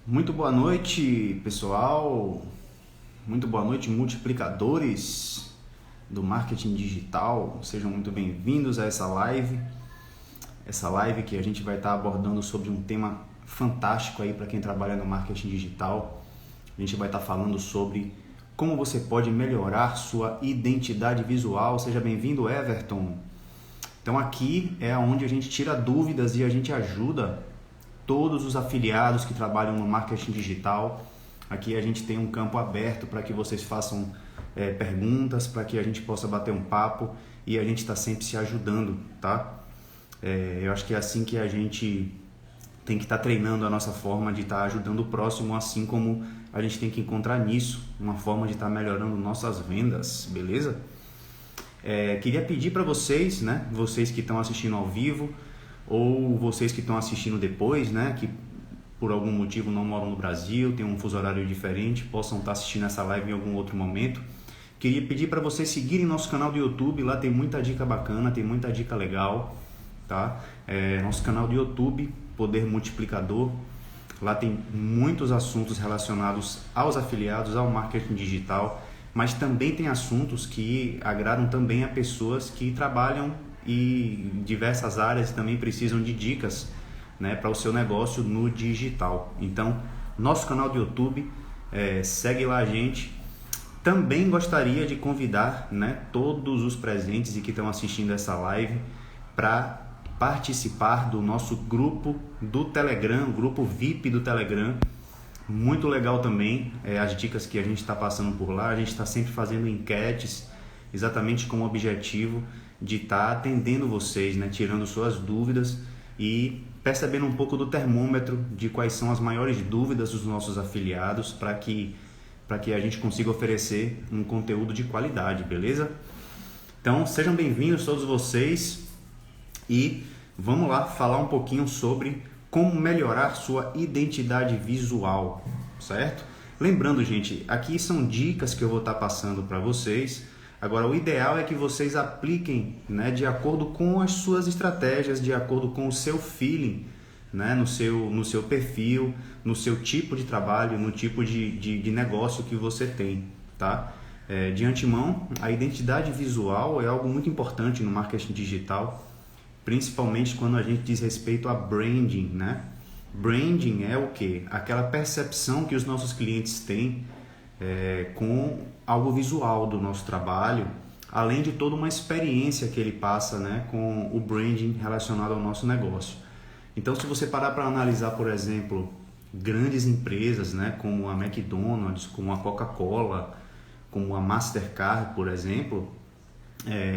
Muito boa noite, pessoal. Muito boa noite, multiplicadores do marketing digital. Sejam muito bem-vindos a essa live. Essa live que a gente vai estar abordando sobre um tema fantástico aí para quem trabalha no marketing digital. A gente vai estar falando sobre como você pode melhorar sua identidade visual. Seja bem-vindo, Everton. Então aqui é onde a gente tira dúvidas e a gente ajuda todos os afiliados que trabalham no marketing digital. Aqui a gente tem um campo aberto para que vocês façam perguntas, para que a gente possa bater um papo e a gente está sempre se ajudando, tá? Eu acho que é assim que a gente tem que estar treinando a nossa forma de estar ajudando o próximo, assim como a gente tem que encontrar nisso uma forma de estar melhorando nossas vendas, beleza? Queria pedir para vocês, né, vocês que estão assistindo ao vivo, ou vocês que estão assistindo depois, né, que por algum motivo não moram no Brasil, tem um fuso horário diferente, possam estar assistindo essa live em algum outro momento. Queria pedir para vocês seguirem nosso canal do YouTube, lá tem muita dica bacana, tem muita dica legal, tá? Nosso canal do YouTube, Poder Multiplicador, lá tem muitos assuntos relacionados aos afiliados, ao marketing digital, mas também tem assuntos que agradam também a pessoas que trabalham e diversas áreas também precisam de dicas, né, para o seu negócio no digital. Então, nosso canal do YouTube, segue lá a gente. Também gostaria de convidar, né, todos os presentes e que estão assistindo essa live para participar do nosso grupo do Telegram, grupo VIP do Telegram. Muito legal também as dicas que a gente está passando por lá. A gente está sempre fazendo enquetes, exatamente com o objetivo de estar atendendo vocês, né, tirando suas dúvidas e percebendo um pouco do termômetro de quais são as maiores dúvidas dos nossos afiliados para que a gente consiga oferecer um conteúdo de qualidade, beleza? Então, sejam bem-vindos todos vocês e vamos lá falar um pouquinho sobre como melhorar sua identidade visual, certo? Lembrando, gente, aqui são dicas que eu vou estar passando para vocês. Agora, o ideal é que vocês apliquem, né, de acordo com as suas estratégias, de acordo com o seu feeling, né, no seu perfil, no seu tipo de trabalho, no tipo de negócio que você tem, tá? De antemão, a identidade visual é algo muito importante no marketing digital, principalmente quando a gente diz respeito a branding, né? Branding é o quê? Aquela percepção que os nossos clientes têm com algo visual do nosso trabalho, além de toda uma experiência que ele passa, né, com o branding relacionado ao nosso negócio. Então, se você parar para analisar, por exemplo, grandes empresas, né, como a McDonald's, como a Coca-Cola, como a Mastercard, por exemplo,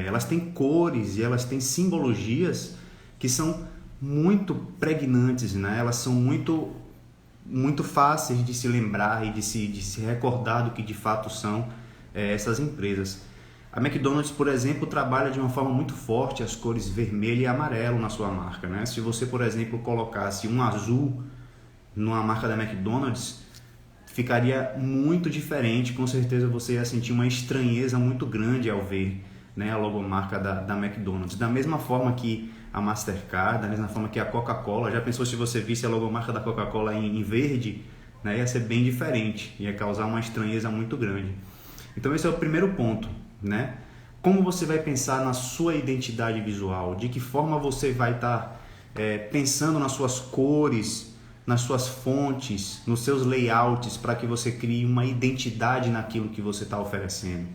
elas têm cores e elas têm simbologias que são muito pregnantes, né? Elas são muito fáceis de se lembrar e de se recordar do que de fato são essas empresas. A McDonald's, por exemplo, trabalha de uma forma muito forte as cores vermelho e amarelo na sua marca, né? Se você, por exemplo, colocasse um azul numa marca da McDonald's, ficaria muito diferente, com certeza você ia sentir uma estranheza muito grande ao ver, né, a logomarca da McDonald's. Da mesma forma que a Mastercard, da mesma forma que a Coca-Cola. Já pensou se você visse a logomarca da Coca-Cola em verde, né? Ia ser bem diferente, ia causar uma estranheza muito grande. Então esse é o primeiro ponto, né? Como você vai pensar na sua identidade visual? De que forma você vai estar pensando nas suas cores, nas suas fontes, nos seus layouts, para que você crie uma identidade naquilo que você está oferecendo,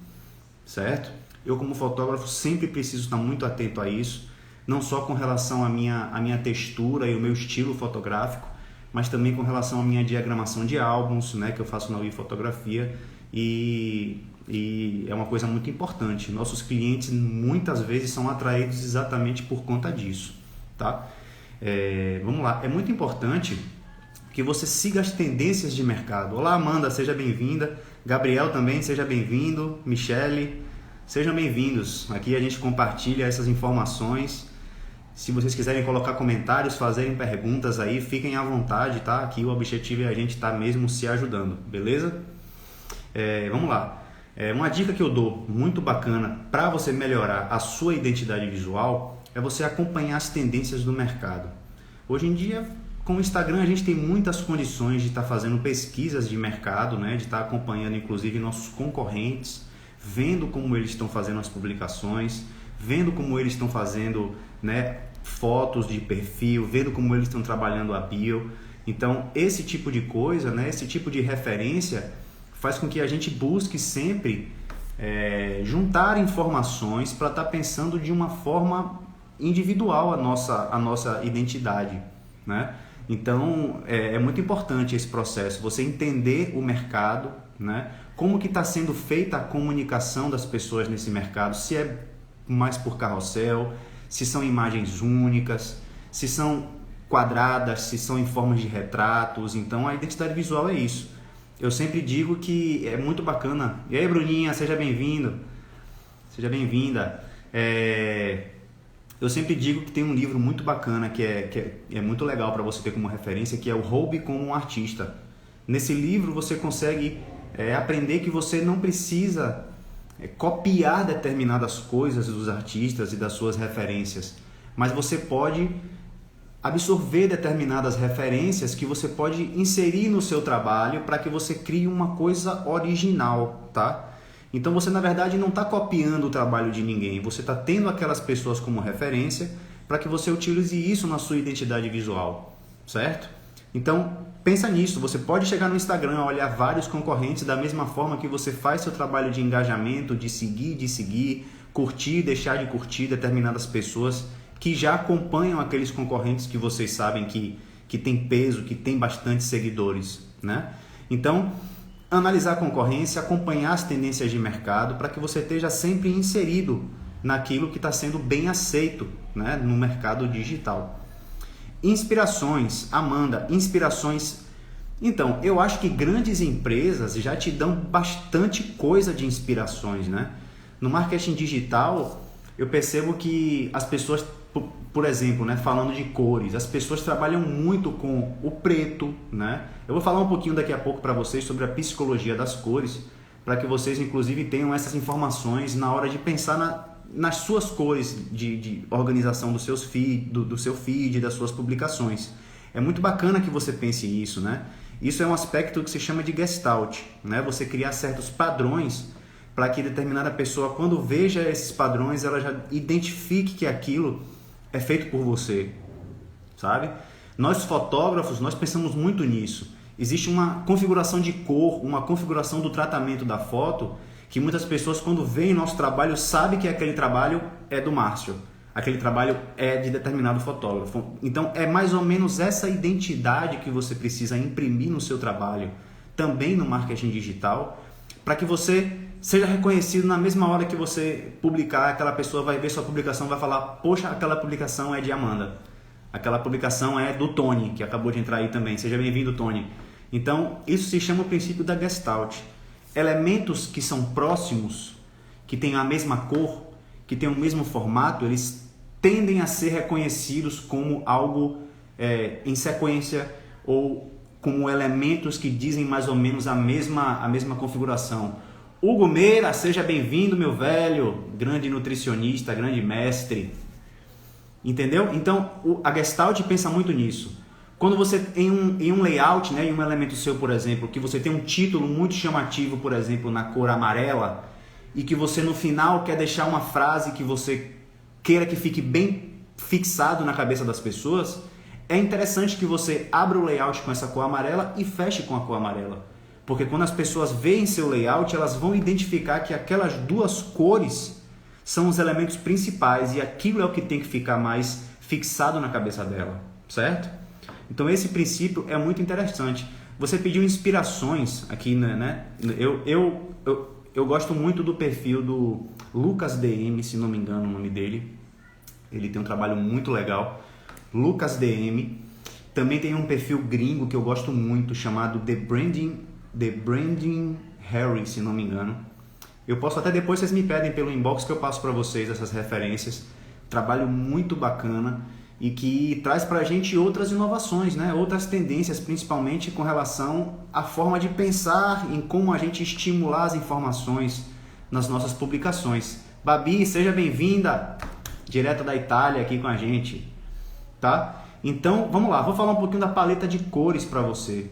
certo? Eu, como fotógrafo, sempre preciso estar muito atento a isso, não só com relação à minha textura e o meu estilo fotográfico, mas também com relação à minha diagramação de álbuns, né, que eu faço na UI Fotografia, e é uma coisa muito importante. Nossos clientes muitas vezes são atraídos exatamente por conta disso, tá? Vamos lá, é muito importante que você siga as tendências de mercado. Olá, Amanda, seja bem-vinda. Gabriel também, seja bem-vindo. Michele, sejam bem-vindos. Aqui a gente compartilha essas informações. Se vocês quiserem colocar comentários, fazerem perguntas aí, fiquem à vontade, tá? Aqui o objetivo é a gente estar mesmo se ajudando, beleza? Vamos lá. Uma dica que eu dou muito bacana para você melhorar a sua identidade visual é você acompanhar as tendências do mercado. Hoje em dia com o Instagram a gente tem muitas condições de estar fazendo pesquisas de mercado, né? De estar acompanhando inclusive nossos concorrentes, vendo como eles estão fazendo as publicações, vendo como eles estão fazendo, né, fotos de perfil, vendo como eles estão trabalhando a bio. Então esse tipo de coisa, né, esse tipo de referência faz com que a gente busque sempre juntar informações para estar pensando de uma forma individual a nossa identidade, né? Então é muito importante esse processo, você entender o mercado, né? Como que está sendo feita a comunicação das pessoas nesse mercado, se é mais por carrossel, se são imagens únicas, se são quadradas, se são em formas de retratos. Então a identidade visual é isso. Eu sempre digo que é muito bacana. E aí, Bruninha, seja bem-vindo, seja bem-vinda. Eu sempre digo que tem um livro muito bacana, que é muito legal para você ter como referência, que é o Roube como um Artista. Nesse livro você consegue aprender que você não precisa copiar determinadas coisas dos artistas e das suas referências, mas você pode absorver determinadas referências que você pode inserir no seu trabalho para que você crie uma coisa original, tá? Então você na verdade não está copiando o trabalho de ninguém, você está tendo aquelas pessoas como referência para que você utilize isso na sua identidade visual, certo? Então pensa nisso, você pode chegar no Instagram, olhar vários concorrentes da mesma forma que você faz seu trabalho de engajamento, de seguir, curtir, deixar de curtir determinadas pessoas que já acompanham aqueles concorrentes que vocês sabem que tem peso, que tem bastante seguidores, né? Então, analisar a concorrência, acompanhar as tendências de mercado para que você esteja sempre inserido naquilo que está sendo bem aceito, né, no mercado digital. Inspirações, Amanda, inspirações. Então, eu acho que grandes empresas já te dão bastante coisa de inspirações, né? No marketing digital, eu percebo que as pessoas, por exemplo, né, falando de cores, as pessoas trabalham muito com o preto, né? Eu vou falar um pouquinho daqui a pouco para vocês sobre a psicologia das cores, para que vocês inclusive tenham essas informações na hora de pensar nas suas cores de organização do seu feed, das suas publicações. É muito bacana que você pense isso, né? Isso é um aspecto que se chama de Gestalt, né? Você criar certos padrões para que determinada pessoa, quando veja esses padrões, ela já identifique que aquilo é feito por você, sabe? Nós fotógrafos, nós pensamos muito nisso. Existe uma configuração de cor, uma configuração do tratamento da foto, que muitas pessoas quando veem nosso trabalho sabem que aquele trabalho é do Márcio, aquele trabalho é de determinado fotógrafo. Então é mais ou menos essa identidade que você precisa imprimir no seu trabalho, também no marketing digital, para que você seja reconhecido na mesma hora que você publicar, aquela pessoa vai ver sua publicação e vai falar, poxa, aquela publicação é de Amanda, aquela publicação é do Tony, que acabou de entrar aí também, seja bem-vindo, Tony. Então, isso se chama o princípio da Gestalt. Elementos que são próximos, que têm a mesma cor, que têm o mesmo formato, eles tendem a ser reconhecidos como algo em sequência ou como elementos que dizem mais ou menos a mesma configuração. Hugo Meira, seja bem-vindo, meu velho, grande nutricionista, grande mestre. Entendeu? Então, a Gestalt pensa muito nisso. Quando você, em um layout, né, em um elemento seu, por exemplo, que você tem um título muito chamativo, por exemplo, na cor amarela, e que você no final quer deixar uma frase que você queira que fique bem fixado na cabeça das pessoas, é interessante que você abra o layout com essa cor amarela e feche com a cor amarela. Porque quando as pessoas veem seu layout, elas vão identificar que aquelas duas cores são os elementos principais e aquilo é o que tem que ficar mais fixado na cabeça dela, certo? Então esse princípio é muito interessante. Você pediu inspirações aqui, né? Eu gosto muito do perfil do Lucas DM, se não me engano o nome dele. Ele tem um trabalho muito legal. Lucas DM. Também tem um perfil gringo que eu gosto muito, chamado The Branding Harry, se não me engano. Eu posso até depois, vocês me pedem pelo inbox que eu passo para vocês essas referências. Trabalho muito bacana e que traz para a gente outras inovações, né? Outras tendências, principalmente com relação à forma de pensar em como a gente estimular as informações nas nossas publicações. Babi, seja bem-vinda, direto da Itália aqui com a gente, tá? Então, vamos lá, vou falar um pouquinho da paleta de cores para você.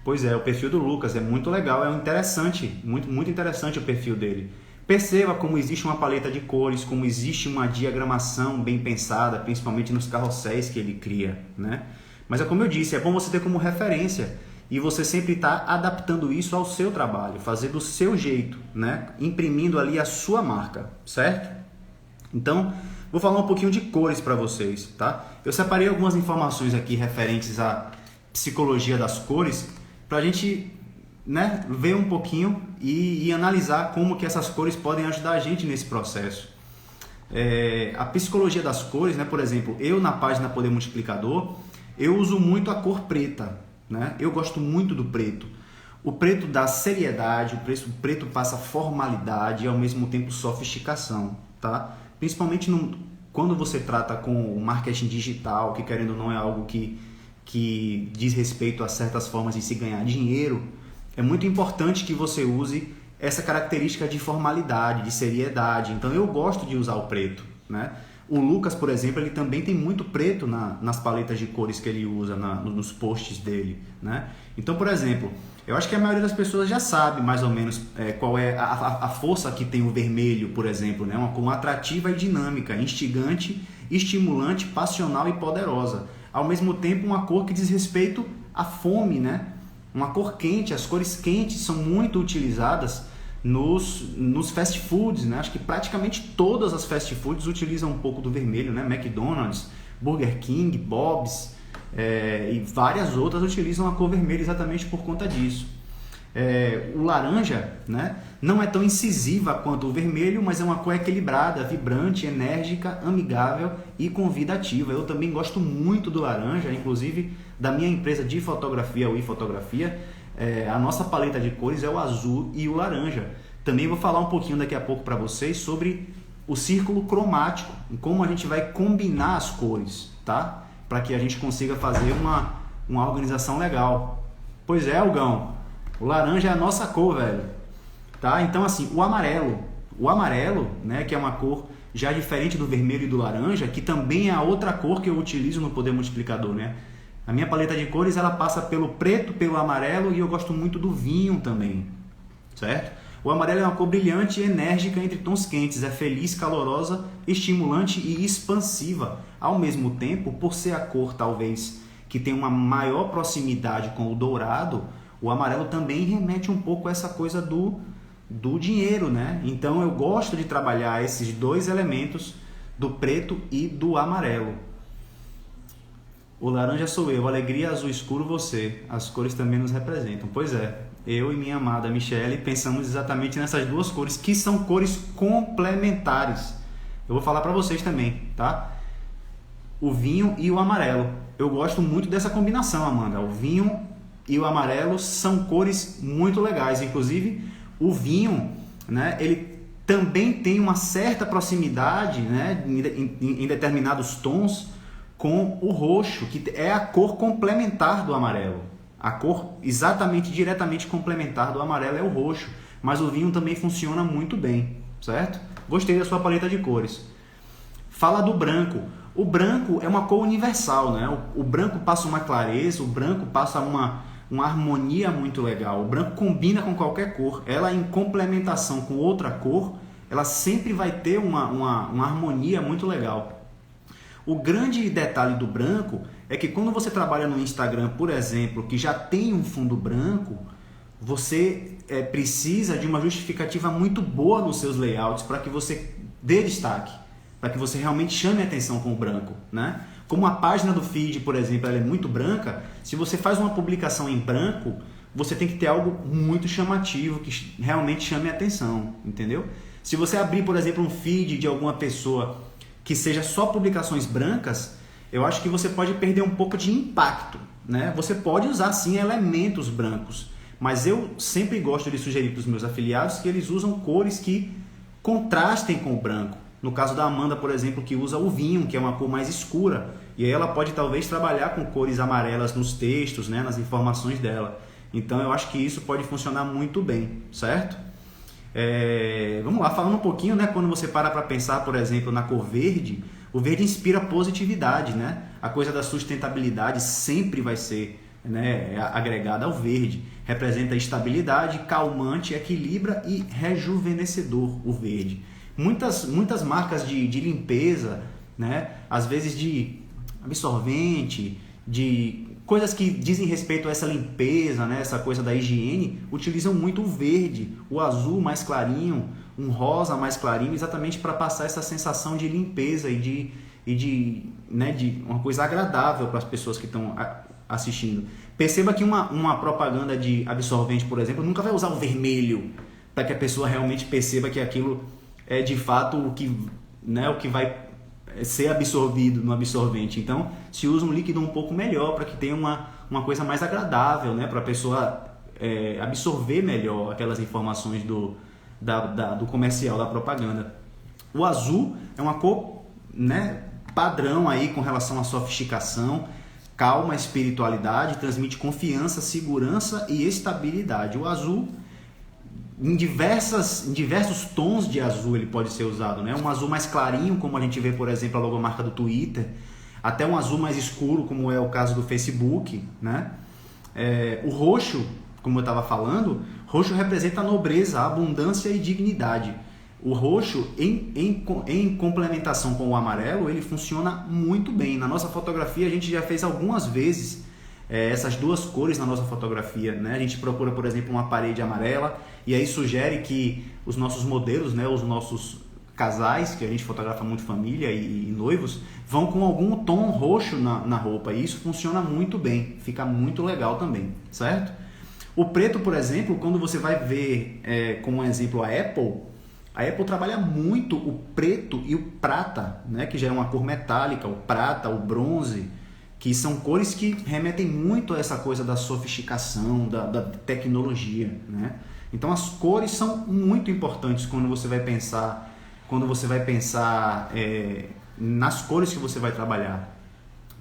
Pois é, o perfil do Lucas é muito legal, é interessante, muito interessante o perfil dele. Perceba como existe uma paleta de cores, como existe uma diagramação bem pensada, principalmente nos carrosséis que ele cria, né? Mas é como eu disse, é bom você ter como referência e você sempre estar adaptando isso ao seu trabalho, fazer do seu jeito, né? Imprimindo ali a sua marca, certo? Então, vou falar um pouquinho de cores para vocês, tá? Eu separei algumas informações aqui referentes à psicologia das cores para a gente, né, ver um pouquinho e analisar como que essas cores podem ajudar a gente nesse processo. A psicologia das cores, né, por exemplo, eu na página Poder Multiplicador, eu uso muito a cor preta, né? Eu gosto muito do preto. O preto dá seriedade, o preto passa formalidade e ao mesmo tempo sofisticação, tá? Principalmente quando você trata com o marketing digital, que querendo ou não é algo que diz respeito a certas formas de se ganhar dinheiro, é muito importante que você use essa característica de formalidade, de seriedade. Então eu gosto de usar o preto, né? O Lucas, por exemplo, ele também tem muito preto nas paletas de cores que ele usa nos posts dele, né? Então, por exemplo, eu acho que a maioria das pessoas já sabe mais ou menos qual é a força que tem o vermelho, por exemplo, né? Uma cor atrativa e dinâmica, instigante, estimulante, passional e poderosa. Ao mesmo tempo, uma cor que diz respeito à fome, né? Uma cor quente. As cores quentes são muito utilizadas nos fast foods, né? Acho que praticamente todas as fast foods utilizam um pouco do vermelho, né? McDonald's, Burger King, Bob's e várias outras utilizam a cor vermelha exatamente por conta disso. O laranja, né, não é tão incisiva quanto o vermelho, mas é uma cor equilibrada, vibrante, enérgica, amigável e convidativa. Eu também gosto muito do laranja, inclusive da minha empresa de fotografia, o iFotografia, a nossa paleta de cores é o azul e o laranja. Também vou falar um pouquinho daqui a pouco para vocês sobre o círculo cromático, como a gente vai combinar as cores, tá? Para que a gente consiga fazer uma organização legal. Pois é, Hugão. O laranja é a nossa cor, velho. Tá? Então, assim, o amarelo, né, que é uma cor já diferente do vermelho e do laranja, que também é a outra cor que eu utilizo no Poder Multiplicador, né? A minha paleta de cores, ela passa pelo preto, pelo amarelo e eu gosto muito do vinho também, certo? O amarelo é uma cor brilhante e enérgica entre tons quentes, é feliz, calorosa, estimulante e expansiva. Ao mesmo tempo, por ser a cor, talvez, que tem uma maior proximidade com o dourado, o amarelo também remete um pouco a essa coisa do dinheiro, né? Então eu gosto de trabalhar esses dois elementos do preto e do amarelo. O laranja sou eu, alegria, azul escuro você. As cores também nos representam. Pois é, eu e minha amada Michele pensamos exatamente nessas duas cores, que são cores complementares. Eu vou falar para vocês também, tá? O vinho e o amarelo. Eu gosto muito dessa combinação, Amanda. O vinho e o amarelo são cores muito legais. Inclusive, o vinho, né, ele também tem uma certa proximidade, né, em determinados tons com o roxo, que é a cor complementar do amarelo. A cor exatamente, diretamente complementar do amarelo é o roxo, mas o vinho também funciona muito bem, certo? Gostei da sua paleta de cores. Fala do branco. O branco é uma cor universal, né? O branco passa uma clareza, o branco passa uma harmonia muito legal. O branco combina com qualquer cor. Ela, em complementação com outra cor, ela sempre vai ter uma harmonia muito legal. O grande detalhe do branco é que quando você trabalha no Instagram, por exemplo, que já tem um fundo branco, você precisa de uma justificativa muito boa nos seus layouts para que você dê destaque, para que você realmente chame a atenção com o branco, né? Como a página do feed, por exemplo, ela é muito branca, se você faz uma publicação em branco, você tem que ter algo muito chamativo, que realmente chame a atenção, entendeu? Se você abrir, por exemplo, um feed de alguma pessoa que seja só publicações brancas, eu acho que você pode perder um pouco de impacto, né? Você pode usar sim elementos brancos, mas eu sempre gosto de sugerir para os meus afiliados que eles usam cores que contrastem com o branco. No caso da Amanda, por exemplo, que usa o vinho, que é uma cor mais escura, e aí ela pode talvez trabalhar com cores amarelas nos textos, né, nas informações dela. Então eu acho que isso pode funcionar muito bem, certo? Vamos lá, falando um pouquinho, né, quando você para pensar, por exemplo, na cor verde, O verde inspira positividade, né? A coisa da sustentabilidade sempre vai ser, né, agregada ao verde. Representa estabilidade, calmante, equilibra e rejuvenescedor o verde. Muitas marcas de limpeza, né, às vezes de absorvente, de coisas que dizem respeito a essa limpeza, né, essa coisa da higiene, utilizam muito o verde, o azul mais clarinho, um rosa mais clarinho, exatamente para passar essa sensação de limpeza e de uma coisa agradável para as pessoas que estão assistindo. Perceba que uma propaganda de absorvente, por exemplo, nunca vai usar o vermelho para que a pessoa realmente perceba que aquilo é de fato o que vai ser absorvido no absorvente. Então, se usa um líquido um pouco melhor para que tenha uma coisa mais agradável, né, para a pessoa absorver melhor aquelas informações do comercial, da propaganda. O azul é uma cor, né, padrão aí com relação à sofisticação, calma, espiritualidade, transmite confiança, segurança e estabilidade. O azul, em diversos tons de azul ele pode ser usado, né? Um azul mais clarinho, como a gente vê, por exemplo, a logomarca do Twitter, até um azul mais escuro, como é o caso do Facebook, né? O roxo, como eu estava falando, roxo representa a nobreza, a abundância e dignidade. O roxo, em complementação com o amarelo, ele funciona muito bem. Na nossa fotografia, a gente já fez algumas vezes essas duas cores na nossa fotografia, né? A gente procura, por exemplo, uma parede amarela e aí sugere que os nossos modelos, né, os nossos casais, que a gente fotografa muito família e noivos, vão com algum tom roxo na roupa, e isso funciona muito bem, fica muito legal também, certo? O preto, por exemplo, quando você vai ver como exemplo a Apple trabalha muito o preto e o prata, né, que já é uma cor metálica, o prata, o bronze, que são cores que remetem muito a essa coisa da sofisticação, da tecnologia, né? Então as cores são muito importantes quando você vai pensar nas cores que você vai trabalhar.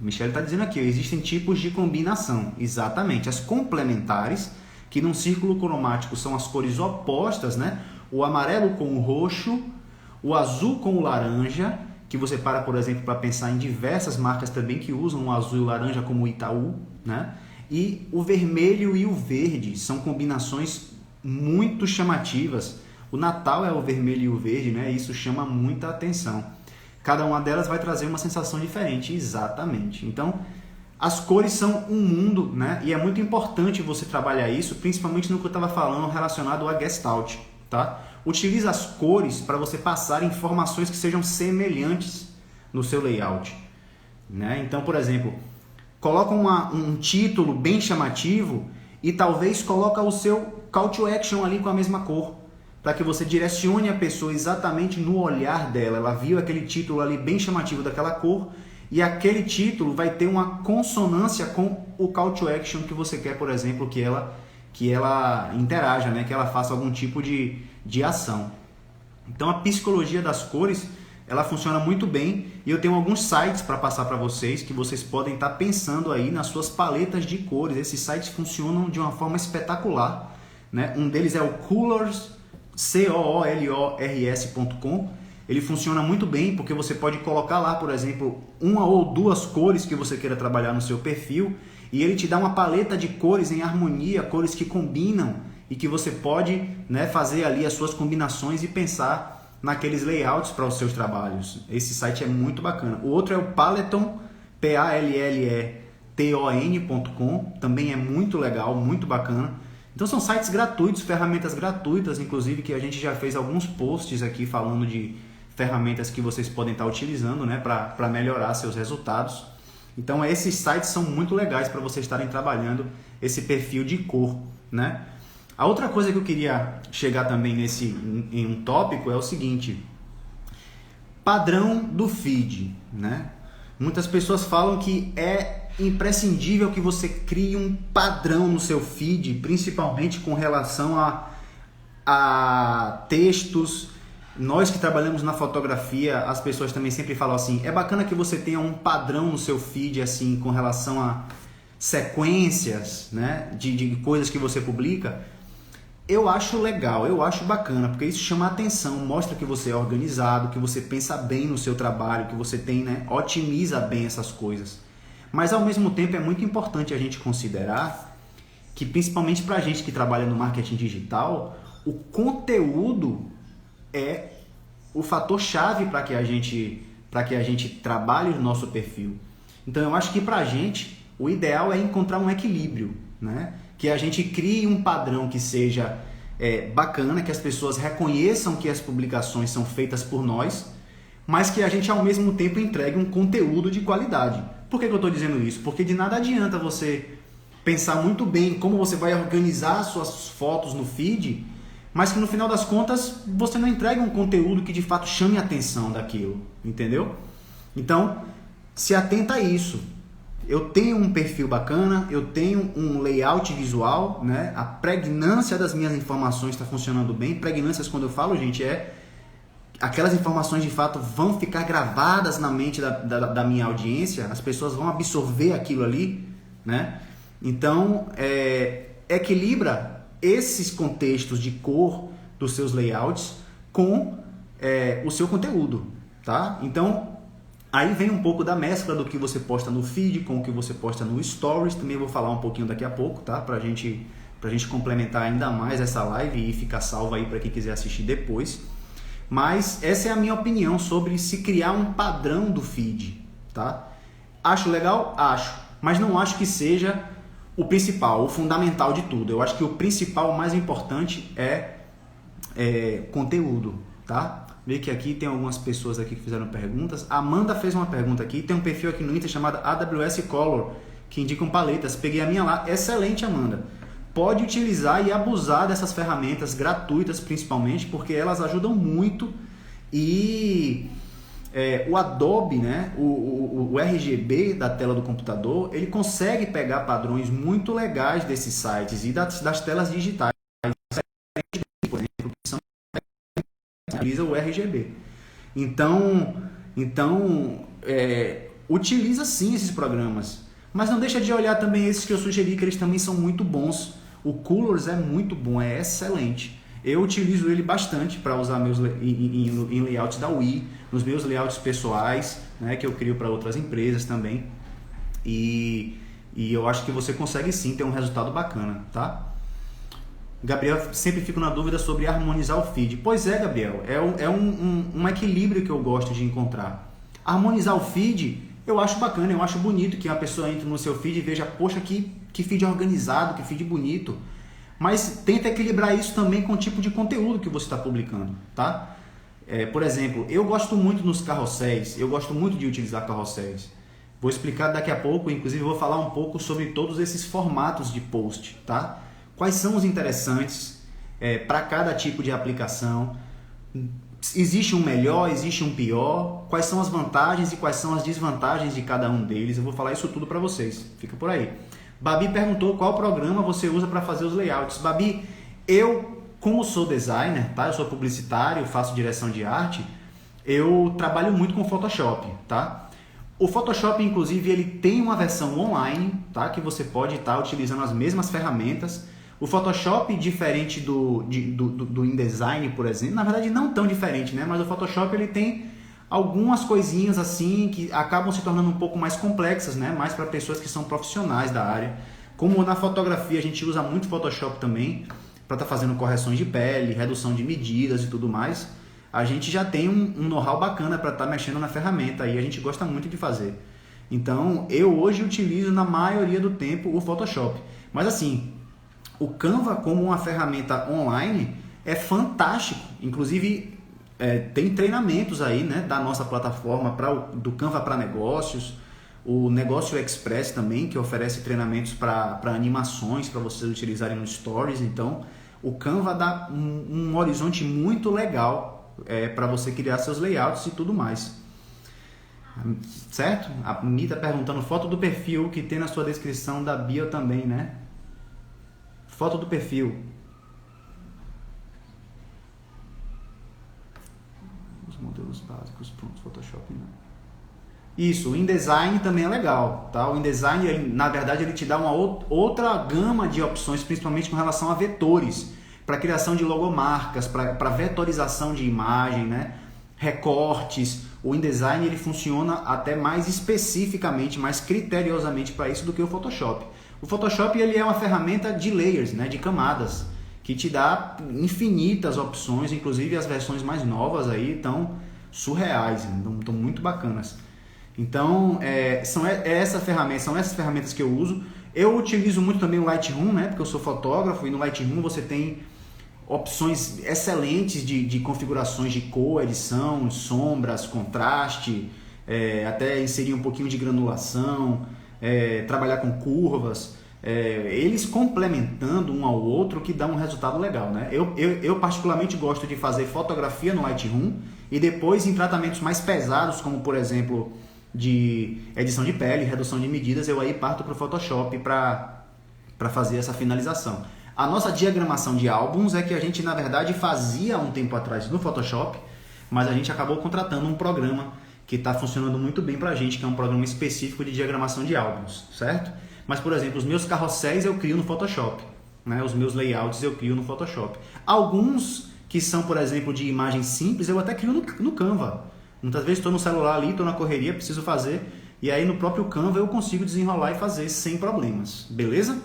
Michele está dizendo aqui, existem tipos de combinação. Exatamente, as complementares, que num círculo cromático são as cores opostas, né? O amarelo com o roxo, o azul com o laranja, que você para, por exemplo, para pensar em diversas marcas também que usam o azul e o laranja, como o Itaú, né? E o vermelho e o verde são combinações muito chamativas. O Natal é o vermelho e o verde, né? Isso chama muita atenção. Cada uma delas vai trazer uma sensação diferente, exatamente. Então, as cores são um mundo, né? E é muito importante você trabalhar isso, principalmente no que eu estava falando relacionado a Gestalt, tá? Utilize as cores para você passar informações que sejam semelhantes no seu layout, né? Então, por exemplo, coloca um título bem chamativo e talvez coloca o seu call to action ali com a mesma cor, para que você direcione a pessoa exatamente no olhar dela. Ela viu aquele título ali bem chamativo daquela cor e aquele título vai ter uma consonância com o call to action que você quer, por exemplo, que ela interaja, né? Que ela faça algum tipo de ação. Então a psicologia das cores, ela funciona muito bem e eu tenho alguns sites para passar para vocês que vocês podem estar pensando aí nas suas paletas de cores. Esses sites funcionam de uma forma espetacular, né? Um deles é o Colors, coolors.com. Ele funciona muito bem porque você pode colocar lá, por exemplo, uma ou duas cores que você queira trabalhar no seu perfil e ele te dá uma paleta de cores em harmonia, cores que combinam e que você pode, né, fazer ali as suas combinações e pensar naqueles layouts para os seus trabalhos. Esse site é muito bacana. O outro é o Palleton, Palleton.com, também é muito legal, muito bacana. Então são sites gratuitos, ferramentas gratuitas, inclusive que a gente já fez alguns posts aqui falando de ferramentas que vocês podem estar utilizando, né, para melhorar seus resultados. Então esses sites são muito legais para vocês estarem trabalhando esse perfil de cor, né? A outra coisa que eu queria chegar também em um tópico é o seguinte: padrão do feed, né? Muitas pessoas falam que é imprescindível que você crie um padrão no seu feed, principalmente com relação a textos. Nós que trabalhamos na fotografia, as pessoas também sempre falam assim, é bacana que você tenha um padrão no seu feed, assim, com relação a sequências, né, de coisas que você publica. Eu acho legal, eu acho bacana, porque isso chama a atenção, mostra que você é organizado, que você pensa bem no seu trabalho, que você tem, né, otimiza bem essas coisas. Mas ao mesmo tempo é muito importante a gente considerar que, principalmente para a gente que trabalha no marketing digital, o conteúdo é o fator chave para que a gente trabalhe o nosso perfil. Então eu acho que para a gente o ideal é encontrar um equilíbrio, né? Que a gente crie um padrão que seja bacana, que as pessoas reconheçam que as publicações são feitas por nós, mas que a gente ao mesmo tempo entregue um conteúdo de qualidade. Por que eu estou dizendo isso? Porque de nada adianta você pensar muito bem como você vai organizar suas fotos no feed, mas que no final das contas você não entrega um conteúdo que de fato chame a atenção daquilo, entendeu? Então, se atenta a isso. Eu tenho um perfil bacana, eu tenho um layout visual, né? A pregnância das minhas informações está funcionando bem. Pregnâncias, quando eu falo, gente, aquelas informações de fato vão ficar gravadas na mente da minha audiência, as pessoas vão absorver aquilo ali, né? Então, equilibra esses contextos de cor dos seus layouts com o seu conteúdo, tá? Então, aí vem um pouco da mescla do que você posta no feed com o que você posta no Stories. Também vou falar um pouquinho daqui a pouco, tá? Pra gente complementar ainda mais essa live e ficar salvo aí para quem quiser assistir depois. Mas essa é a minha opinião sobre se criar um padrão do feed, tá? Acho legal? Acho. Mas não acho que seja o principal, o fundamental de tudo. Eu acho que o principal, o mais importante é conteúdo, tá? Vê que aqui tem algumas pessoas aqui que fizeram perguntas. A Amanda fez uma pergunta aqui. Tem um perfil aqui no Insta chamado AWS Color, que indicam paletas. Peguei a minha lá. Excelente, Amanda. Pode utilizar e abusar dessas ferramentas gratuitas, principalmente, porque elas ajudam muito. E o Adobe, né, o RGB da tela do computador, ele consegue pegar padrões muito legais desses sites e das telas digitais. Por exemplo, que são utiliza o RGB. Então utiliza sim esses programas, mas não deixa de olhar também esses que eu sugeri, que eles também são muito bons. O Colors é muito bom, é excelente. Eu utilizo ele bastante para usar em layouts da Wii, nos meus layouts pessoais, né, que eu crio para outras empresas também. E eu acho que você consegue sim ter um resultado bacana, tá? Gabriel, sempre fico na dúvida sobre harmonizar o feed. Pois é, Gabriel, é um equilíbrio que eu gosto de encontrar. Harmonizar o feed, eu acho bacana, eu acho bonito que uma pessoa entre no seu feed e veja, poxa, que feed organizado, que feed bonito. Mas tenta equilibrar isso também com o tipo de conteúdo que você está publicando, tá? Por exemplo, eu gosto muito nos carrosséis, eu gosto muito de utilizar carrosséis. Vou explicar daqui a pouco, inclusive vou falar um pouco sobre todos esses formatos de post, tá? Quais são os interessantes para cada tipo de aplicação? Existe um melhor, existe um pior? Quais são as vantagens e quais são as desvantagens de cada um deles? Eu vou falar isso tudo para vocês. Fica por aí. Babi perguntou qual programa você usa para fazer os layouts. Babi, eu, como sou designer, tá? Eu sou publicitário, faço direção de arte, eu trabalho muito com Photoshop, tá? O Photoshop, inclusive, ele tem uma versão online, tá? Que você pode estar utilizando as mesmas ferramentas. O Photoshop, diferente do InDesign, por exemplo, na verdade não tão diferente, né? Mas o Photoshop ele tem algumas coisinhas assim que acabam se tornando um pouco mais complexas, né? Mais para pessoas que são profissionais da área. Como na fotografia a gente usa muito Photoshop também para estar fazendo correções de pele, redução de medidas e tudo mais, a gente já tem um know-how bacana para estar mexendo na ferramenta e a gente gosta muito de fazer. Então eu hoje utilizo na maioria do tempo o Photoshop. Mas assim, o Canva como uma ferramenta online é fantástico. Inclusive tem treinamentos aí, né, da nossa plataforma do Canva para negócios, o Negócio Express também, que oferece treinamentos para animações, para vocês utilizarem no Stories. Então o Canva dá um horizonte muito legal para você criar seus layouts e tudo mais. Certo? A Mita perguntando, foto do perfil que tem na sua descrição da bio também, né? Foto do perfil. Os modelos básicos prontos, Photoshop não. Isso, o InDesign também é legal, tá? O InDesign, na verdade, ele te dá uma outra gama de opções, principalmente com relação a vetores. para criação de logomarcas, para vetorização de imagem, né? Recortes. O InDesign ele funciona até mais especificamente, mais criteriosamente para isso do que o Photoshop. O Photoshop ele é uma ferramenta de layers, né? De camadas, que te dá infinitas opções, inclusive as versões mais novas aí estão surreais, estão muito bacanas. Então, são essas ferramentas que eu uso. Eu utilizo muito também o Lightroom, né? Porque eu sou fotógrafo e no Lightroom você tem opções excelentes de configurações de cor, edição, sombras, contraste, até inserir um pouquinho de granulação, trabalhar com curvas. Eles complementando um ao outro que dá um resultado legal, né? Eu particularmente gosto de fazer fotografia no Lightroom e depois em tratamentos mais pesados, como por exemplo de edição de pele, redução de medidas, eu aí parto para o Photoshop para fazer essa finalização. A nossa diagramação de álbuns é que a gente na verdade fazia há um tempo atrás no Photoshop, mas a gente acabou contratando um programa que está funcionando muito bem para a gente, que é um programa específico de diagramação de álbuns, certo? Mas, por exemplo, os meus carrosséis eu crio no Photoshop, né? Os meus layouts eu crio no Photoshop. Alguns que são, por exemplo, de imagens simples, eu até crio no Canva. Muitas vezes estou no celular ali, estou na correria, preciso fazer, e aí no próprio Canva eu consigo desenrolar e fazer sem problemas, beleza?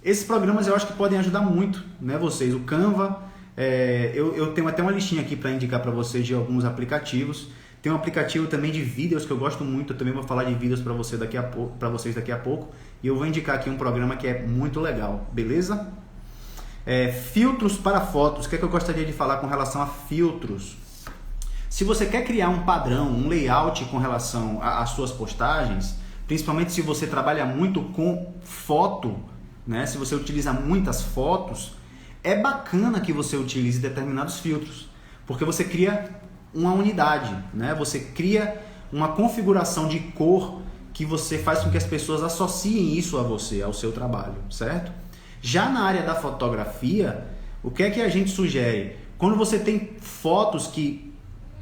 Esses programas eu acho que podem ajudar muito, né, vocês. O Canva, eu tenho até uma listinha aqui para indicar para vocês de alguns aplicativos. Tem um aplicativo também de vídeos que eu gosto muito, eu também vou falar de vídeos para vocês daqui a pouco. E eu vou indicar aqui um programa que é muito legal, beleza? Filtros para fotos, o que é que eu gostaria de falar com relação a filtros? Se você quer criar um padrão, um layout com relação às suas postagens, principalmente se você trabalha muito com foto, né? Se você utiliza muitas fotos, é bacana que você utilize determinados filtros, porque você cria uma unidade, né? Você cria uma configuração de cor que você faz com que as pessoas associem isso a você, ao seu trabalho, certo? Já na área da fotografia, o que é que a gente sugere? Quando você tem fotos que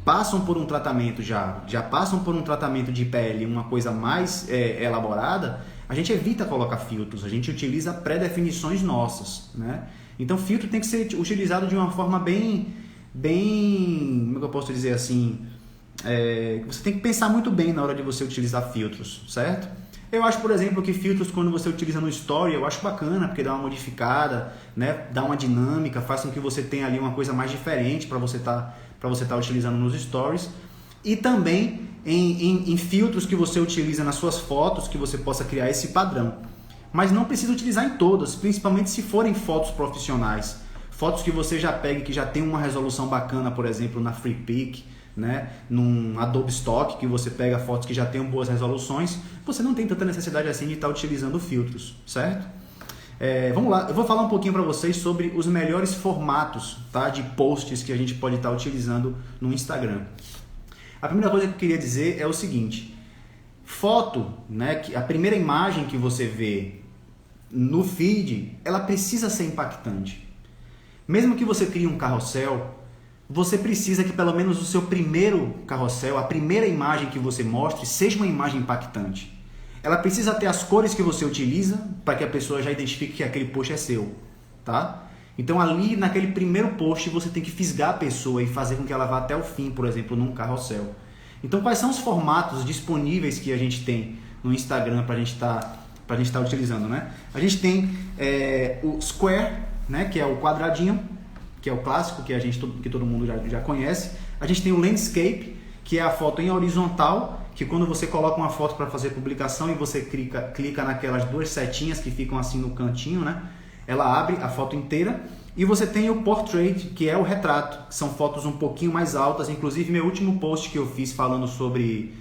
passam por um tratamento, já passam por um tratamento de pele, uma coisa mais elaborada, a gente evita colocar filtros, a gente utiliza pré-definições nossas, né? Então filtro tem que ser utilizado de uma forma bem, como é que eu posso dizer assim, você tem que pensar muito bem na hora de você utilizar filtros, certo? Eu acho, por exemplo, que filtros quando você utiliza no Story, eu acho bacana, porque dá uma modificada, né? Dá uma dinâmica, faz com que você tenha ali uma coisa mais diferente para você tá utilizando nos Stories. E também em filtros que você utiliza nas suas fotos, que você possa criar esse padrão. Mas não precisa utilizar em todas, principalmente se forem fotos profissionais. Fotos que você já pega e que já tem uma resolução bacana, por exemplo, na FreePic, né? Num Adobe Stock, que você pega fotos que já tenham boas resoluções, você não tem tanta necessidade assim de estar utilizando filtros, certo? Vamos lá, eu vou falar um pouquinho para vocês sobre os melhores formatos, tá, de posts que a gente pode estar utilizando no Instagram. A primeira coisa que eu queria dizer é o seguinte: foto, né, a primeira imagem que você vê no feed, ela precisa ser impactante. Mesmo que você crie um carrossel, você precisa que pelo menos o seu primeiro carrossel, a primeira imagem que você mostre, seja uma imagem impactante. Ela precisa ter as cores que você utiliza para que a pessoa já identifique que aquele post é seu, tá? Então ali naquele primeiro post você tem que fisgar a pessoa e fazer com que ela vá até o fim, por exemplo, num carrossel. Então quais são os formatos disponíveis que a gente tem no Instagram para a gente estar utilizando, né? A gente tem o Square, né, que é o quadradinho, que é o clássico que todo mundo já conhece. A gente tem o Landscape, que é a foto em horizontal, que quando você coloca uma foto para fazer publicação e você clica naquelas duas setinhas que ficam assim no cantinho, né? Ela abre a foto inteira. E você tem o Portrait, que é o retrato, que são fotos um pouquinho mais altas. Inclusive, meu último post que eu fiz falando sobre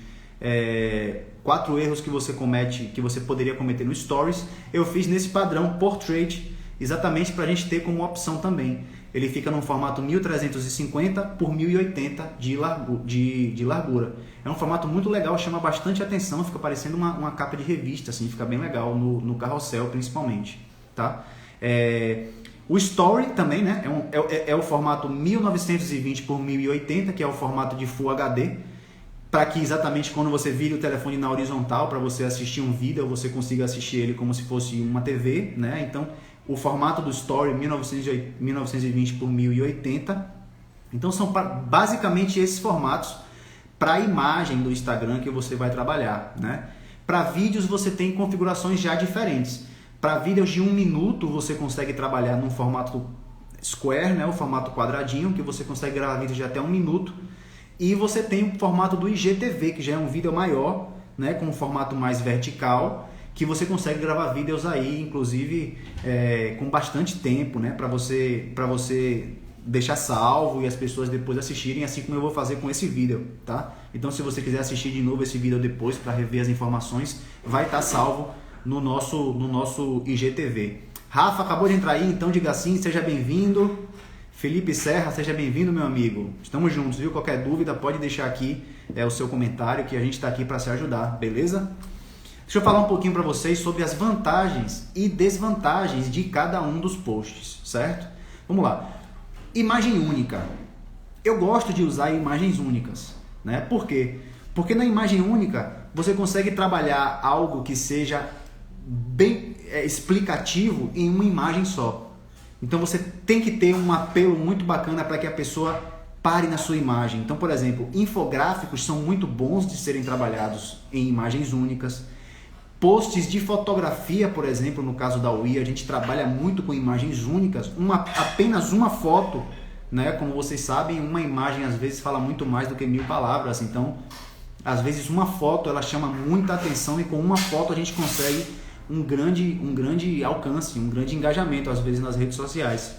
4 erros que você comete, que você poderia cometer no Stories, eu fiz nesse padrão Portrait, exatamente para a gente ter como opção também. Ele fica num formato 1350 por 1080 de largura. É um formato muito legal, chama bastante atenção, fica parecendo uma capa de revista, assim, fica bem legal no carrossel principalmente, tá? O Story também, né? É o formato 1920 por 1080, que é o formato de Full HD, para que exatamente quando você vire o telefone na horizontal para você assistir um vídeo, você consiga assistir ele como se fosse uma TV, né? Então o formato do Story 1920 por 1080. Então são basicamente esses formatos para a imagem do Instagram que você vai trabalhar, né? Para vídeos você tem configurações já diferentes. Para vídeos de 1 minuto você consegue trabalhar num formato square, né? O formato quadradinho, que você consegue gravar vídeos de até 1 minuto. E você tem o formato do IGTV, que já é um vídeo maior, né? Com um formato mais vertical, que você consegue gravar vídeos aí, inclusive com bastante tempo, né? Para você deixar salvo e as pessoas depois assistirem, assim como eu vou fazer com esse vídeo, tá? Então, se você quiser assistir de novo esse vídeo depois para rever as informações, vai estar salvo no nosso IGTV. Rafa acabou de entrar aí, então diga sim, seja bem-vindo. Felipe Serra, seja bem-vindo, meu amigo. Estamos juntos, viu? Qualquer dúvida pode deixar aqui o seu comentário, que a gente está aqui para se ajudar, beleza? Deixa eu falar um pouquinho para vocês sobre as vantagens e desvantagens de cada um dos posts, certo? Vamos lá. Imagem única. Eu gosto de usar imagens únicas, né? Por quê? Porque na imagem única você consegue trabalhar algo que seja bem explicativo em uma imagem só. Então você tem que ter um apelo muito bacana para que a pessoa pare na sua imagem. Então, por exemplo, infográficos são muito bons de serem trabalhados em imagens únicas. Posts de fotografia, por exemplo, no caso da UI, a gente trabalha muito com imagens únicas, apenas uma foto, né? Como vocês sabem, uma imagem às vezes fala muito mais do que 1000 palavras, então às vezes uma foto ela chama muita atenção e com uma foto a gente consegue um grande alcance, um grande engajamento às vezes nas redes sociais.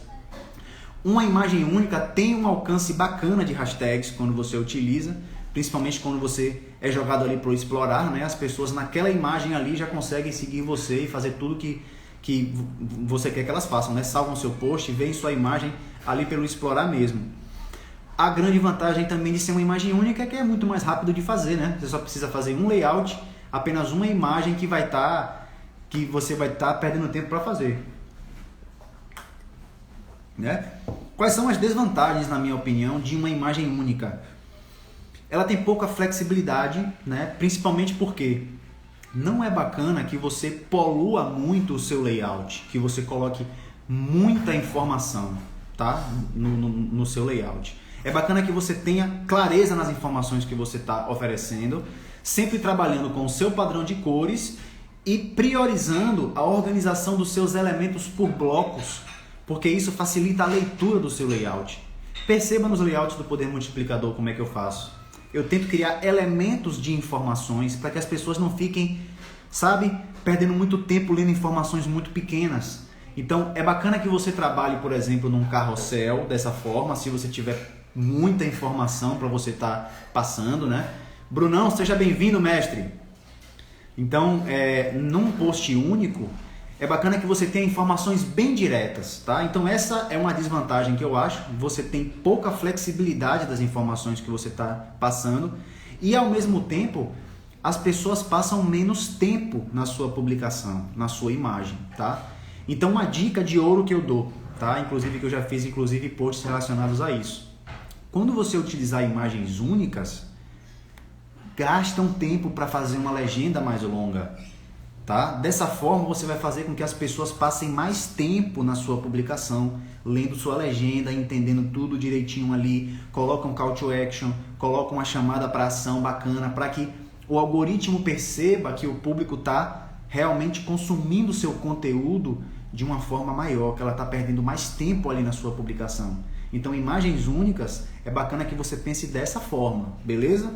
Uma imagem única tem um alcance bacana de hashtags quando você utiliza, principalmente quando você é jogado ali para o explorar, né? As pessoas naquela imagem ali já conseguem seguir você e fazer tudo que você quer que elas façam, né? Salvam seu post, veem sua imagem ali pelo explorar mesmo. A grande vantagem também de ser uma imagem única é que é muito mais rápido de fazer, né? Você só precisa fazer um layout, apenas uma imagem que você vai estar perdendo tempo para fazer, né? Quais são as desvantagens, na minha opinião, de uma imagem única? Ela tem pouca flexibilidade, né? Principalmente porque não é bacana que você polua muito o seu layout, que você coloque muita informação, tá? no seu layout. É bacana que você tenha clareza nas informações que você está oferecendo, sempre trabalhando com o seu padrão de cores e priorizando a organização dos seus elementos por blocos, porque isso facilita a leitura do seu layout. Perceba nos layouts do Poder Multiplicador como é que eu faço. Eu tento criar elementos de informações para que as pessoas não fiquem, perdendo muito tempo lendo informações muito pequenas. Então, é bacana que você trabalhe, por exemplo, num carrossel dessa forma, se você tiver muita informação para você estar passando, né? Brunão, seja bem-vindo, mestre. Então, num post único, é bacana que você tenha informações bem diretas, tá? Então essa é uma desvantagem que eu acho. Você tem pouca flexibilidade das informações que você está passando e ao mesmo tempo as pessoas passam menos tempo na sua publicação, na sua imagem, tá? Então uma dica de ouro que eu dou, tá? Inclusive que eu já fiz posts relacionados a isso. Quando você utilizar imagens únicas, gasta um tempo para fazer uma legenda mais longa. Tá? Dessa forma você vai fazer com que as pessoas passem mais tempo na sua publicação, lendo sua legenda, entendendo tudo direitinho ali, colocam um call to action, colocam uma chamada para ação bacana, para que o algoritmo perceba que o público está realmente consumindo o seu conteúdo de uma forma maior, que ela está perdendo mais tempo ali na sua publicação. Então imagens únicas é bacana que você pense dessa forma, beleza?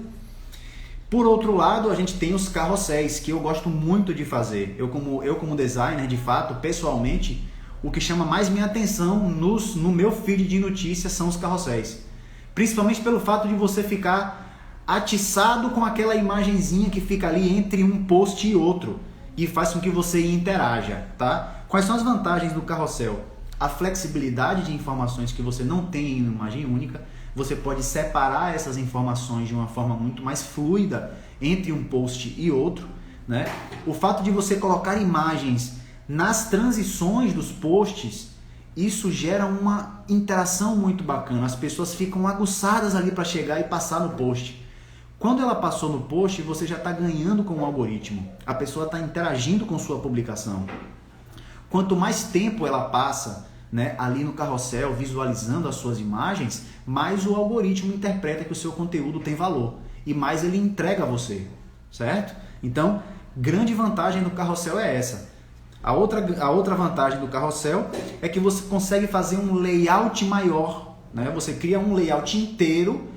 Por outro lado, a gente tem os carrosséis, que eu gosto muito de fazer. Eu como designer, de fato, pessoalmente, o que chama mais minha atenção no meu feed de notícias são os carrosséis. Principalmente pelo fato de você ficar atiçado com aquela imagenzinha que fica ali entre um post e outro e faz com que você interaja, tá? Quais são as vantagens do carrossel? A flexibilidade de informações que você não tem em uma imagem única. Você pode separar essas informações de uma forma muito mais fluida entre um post e outro, né? O fato de você colocar imagens nas transições dos posts, isso gera uma interação muito bacana. As pessoas ficam aguçadas ali para chegar e passar no post. Quando ela passou no post, você já está ganhando com o algoritmo. A pessoa está interagindo com sua publicação. Quanto mais tempo ela passa, né, ali no carrossel visualizando as suas imagens, mais o algoritmo interpreta que o seu conteúdo tem valor e mais ele entrega a você, certo? Então, grande vantagem do carrossel é essa. A outra vantagem do carrossel é que você consegue fazer um layout maior, né? Você cria um layout inteiro,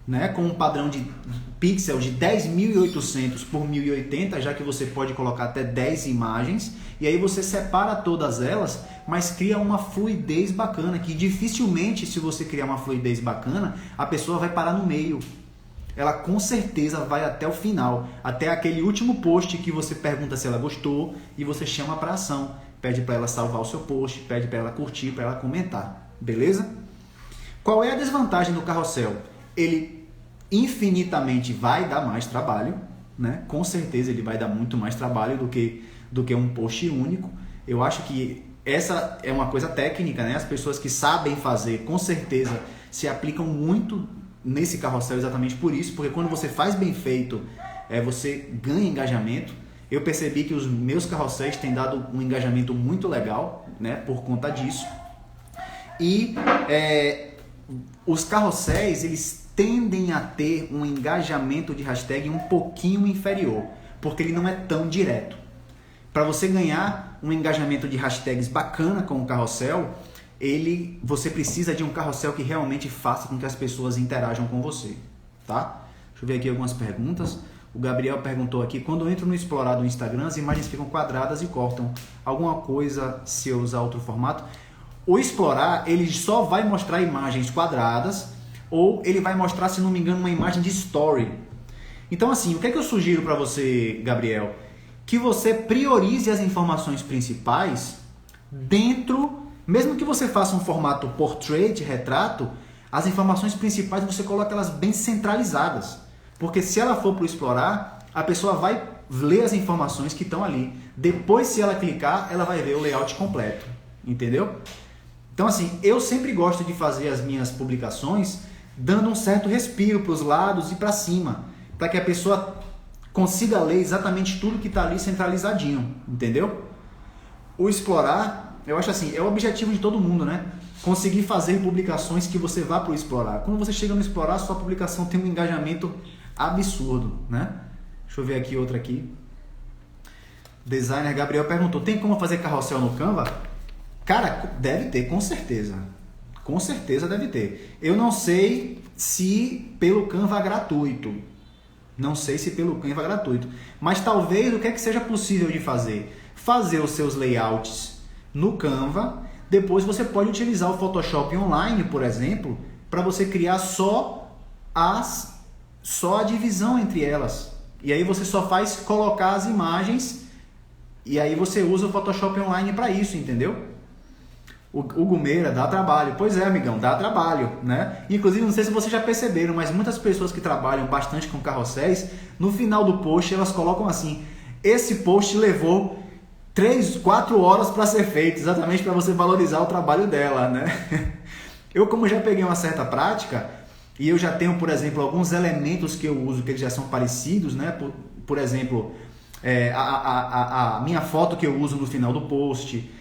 né, com um padrão de pixel de 10.800 por 1080, já que você pode colocar até 10 imagens, e aí você separa todas elas, mas cria uma fluidez bacana, que dificilmente, se você criar uma fluidez bacana, a pessoa vai parar no meio. Ela com certeza vai até o final, até aquele último post que você pergunta se ela gostou e você chama para ação, pede para ela salvar o seu post, pede para ela curtir, para ela comentar, beleza? Qual é a desvantagem do carrossel? Ele infinitamente vai dar mais trabalho, né? Com certeza ele vai dar muito mais trabalho do que um post único. Eu acho que essa é uma coisa técnica, né? As pessoas que sabem fazer, com certeza, se aplicam muito nesse carrossel exatamente por isso, porque quando você faz bem feito, você ganha engajamento. Eu percebi que os meus carrosséis têm dado um engajamento muito legal, né? Por conta disso. E os carrosséis, eles tendem a ter um engajamento de hashtag um pouquinho inferior, porque ele não é tão direto. Para você ganhar um engajamento de hashtags bacana com o carrossel, você precisa de um carrossel que realmente faça com que as pessoas interajam com você, tá? Deixa eu ver aqui algumas perguntas. O Gabriel perguntou aqui: quando eu entro no Explorar do Instagram, as imagens ficam quadradas e cortam. Alguma coisa se eu usar outro formato? O Explorar, ele só vai mostrar imagens quadradas, ou ele vai mostrar, se não me engano, uma imagem de story. Então assim, o que é que eu sugiro para você, Gabriel? Que você priorize as informações principais dentro, mesmo que você faça um formato portrait, retrato, as informações principais você coloca elas bem centralizadas. Porque se ela for para o Explorar, a pessoa vai ler as informações que estão ali. Depois, se ela clicar, ela vai ver o layout completo. Entendeu? Então assim, eu sempre gosto de fazer as minhas publicações dando um certo respiro para os lados e para cima, para que a pessoa consiga ler exatamente tudo que está ali centralizadinho, entendeu? O Explorar, eu acho assim, é o objetivo de todo mundo, né? Conseguir fazer publicações que você vá para o Explorar. Quando você chega no Explorar, sua publicação tem um engajamento absurdo, né? Deixa eu ver aqui outra aqui. Designer Gabriel perguntou: tem como fazer carrossel no Canva? Cara, deve ter, com certeza. Com certeza deve ter. Eu não sei se pelo Canva gratuito. Não sei se pelo Canva gratuito. Mas talvez o que é que seja possível de fazer? Fazer os seus layouts no Canva. Depois você pode utilizar o Photoshop Online, por exemplo, para você criar só a divisão entre elas. E aí você só faz colocar as imagens e aí você usa o Photoshop Online para isso, entendeu? O Gumeira, dá trabalho. Pois é, amigão, dá trabalho, né? Inclusive, não sei se vocês já perceberam, mas muitas pessoas que trabalham bastante com carrosséis, no final do post elas colocam assim: esse post levou 3, 4 horas para ser feito, exatamente para você valorizar o trabalho dela, né? Eu, como já peguei uma certa prática, e eu já tenho, por exemplo, alguns elementos que eu uso que eles já são parecidos, né? Por exemplo, a minha foto que eu uso no final do post,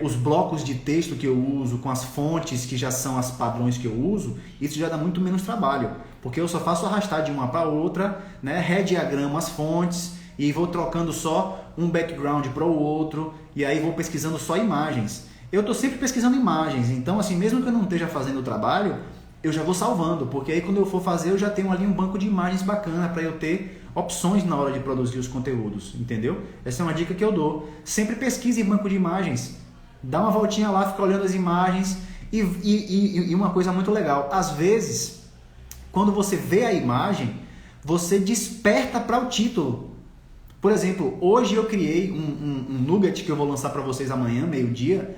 os blocos de texto que eu uso com as fontes que já são as padrões que eu uso, isso já dá muito menos trabalho, porque eu só faço arrastar de uma para outra, né? Rediagramo as fontes e vou trocando só um background para o outro, e aí vou pesquisando só imagens. Eu estou sempre pesquisando imagens, então assim, mesmo que eu não esteja fazendo o trabalho, eu já vou salvando, porque aí quando eu for fazer eu já tenho ali um banco de imagens bacana para eu ter opções na hora de produzir os conteúdos, entendeu? Essa é uma dica que eu dou. Sempre pesquise em banco de imagens, dá uma voltinha lá, fica olhando as imagens e uma coisa muito legal, às vezes, quando você vê a imagem, você desperta para o título. Por exemplo, hoje eu criei um nugget que eu vou lançar para vocês amanhã, meio-dia,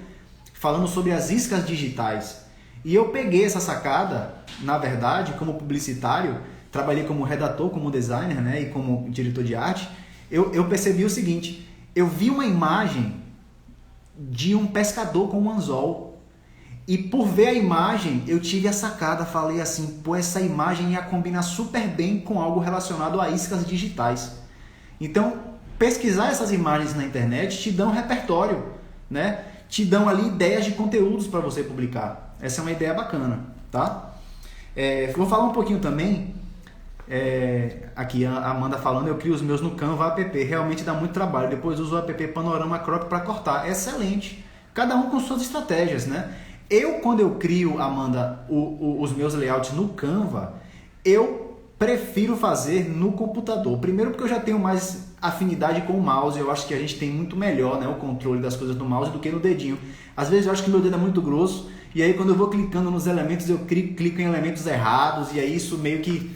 falando sobre as iscas digitais. E eu peguei essa sacada, na verdade, como publicitário, trabalhei como redator, como designer, né, e como diretor de arte, eu percebi o seguinte: eu vi uma imagem de um pescador com um anzol, e por ver a imagem, eu tive a sacada, falei assim, pô, essa imagem ia combinar super bem com algo relacionado a iscas digitais. Então, pesquisar essas imagens na internet te dá um repertório. né, te dão ali ideias de conteúdos para você publicar. Essa é uma ideia bacana, tá? Vou falar um pouquinho também, aqui a Amanda falando, eu crio os meus no Canva app, realmente dá muito trabalho, depois uso o app Panorama Crop para cortar. Excelente, cada um com suas estratégias, né? Quando eu crio, Amanda, os meus layouts no Canva, eu prefiro fazer no computador. Primeiro porque eu já tenho mais afinidade com o mouse, eu acho que a gente tem muito melhor, né, o controle das coisas no mouse do que no dedinho. Às vezes eu acho que meu dedo é muito grosso, e aí quando eu vou clicando nos elementos, eu clico em elementos errados, e aí isso meio que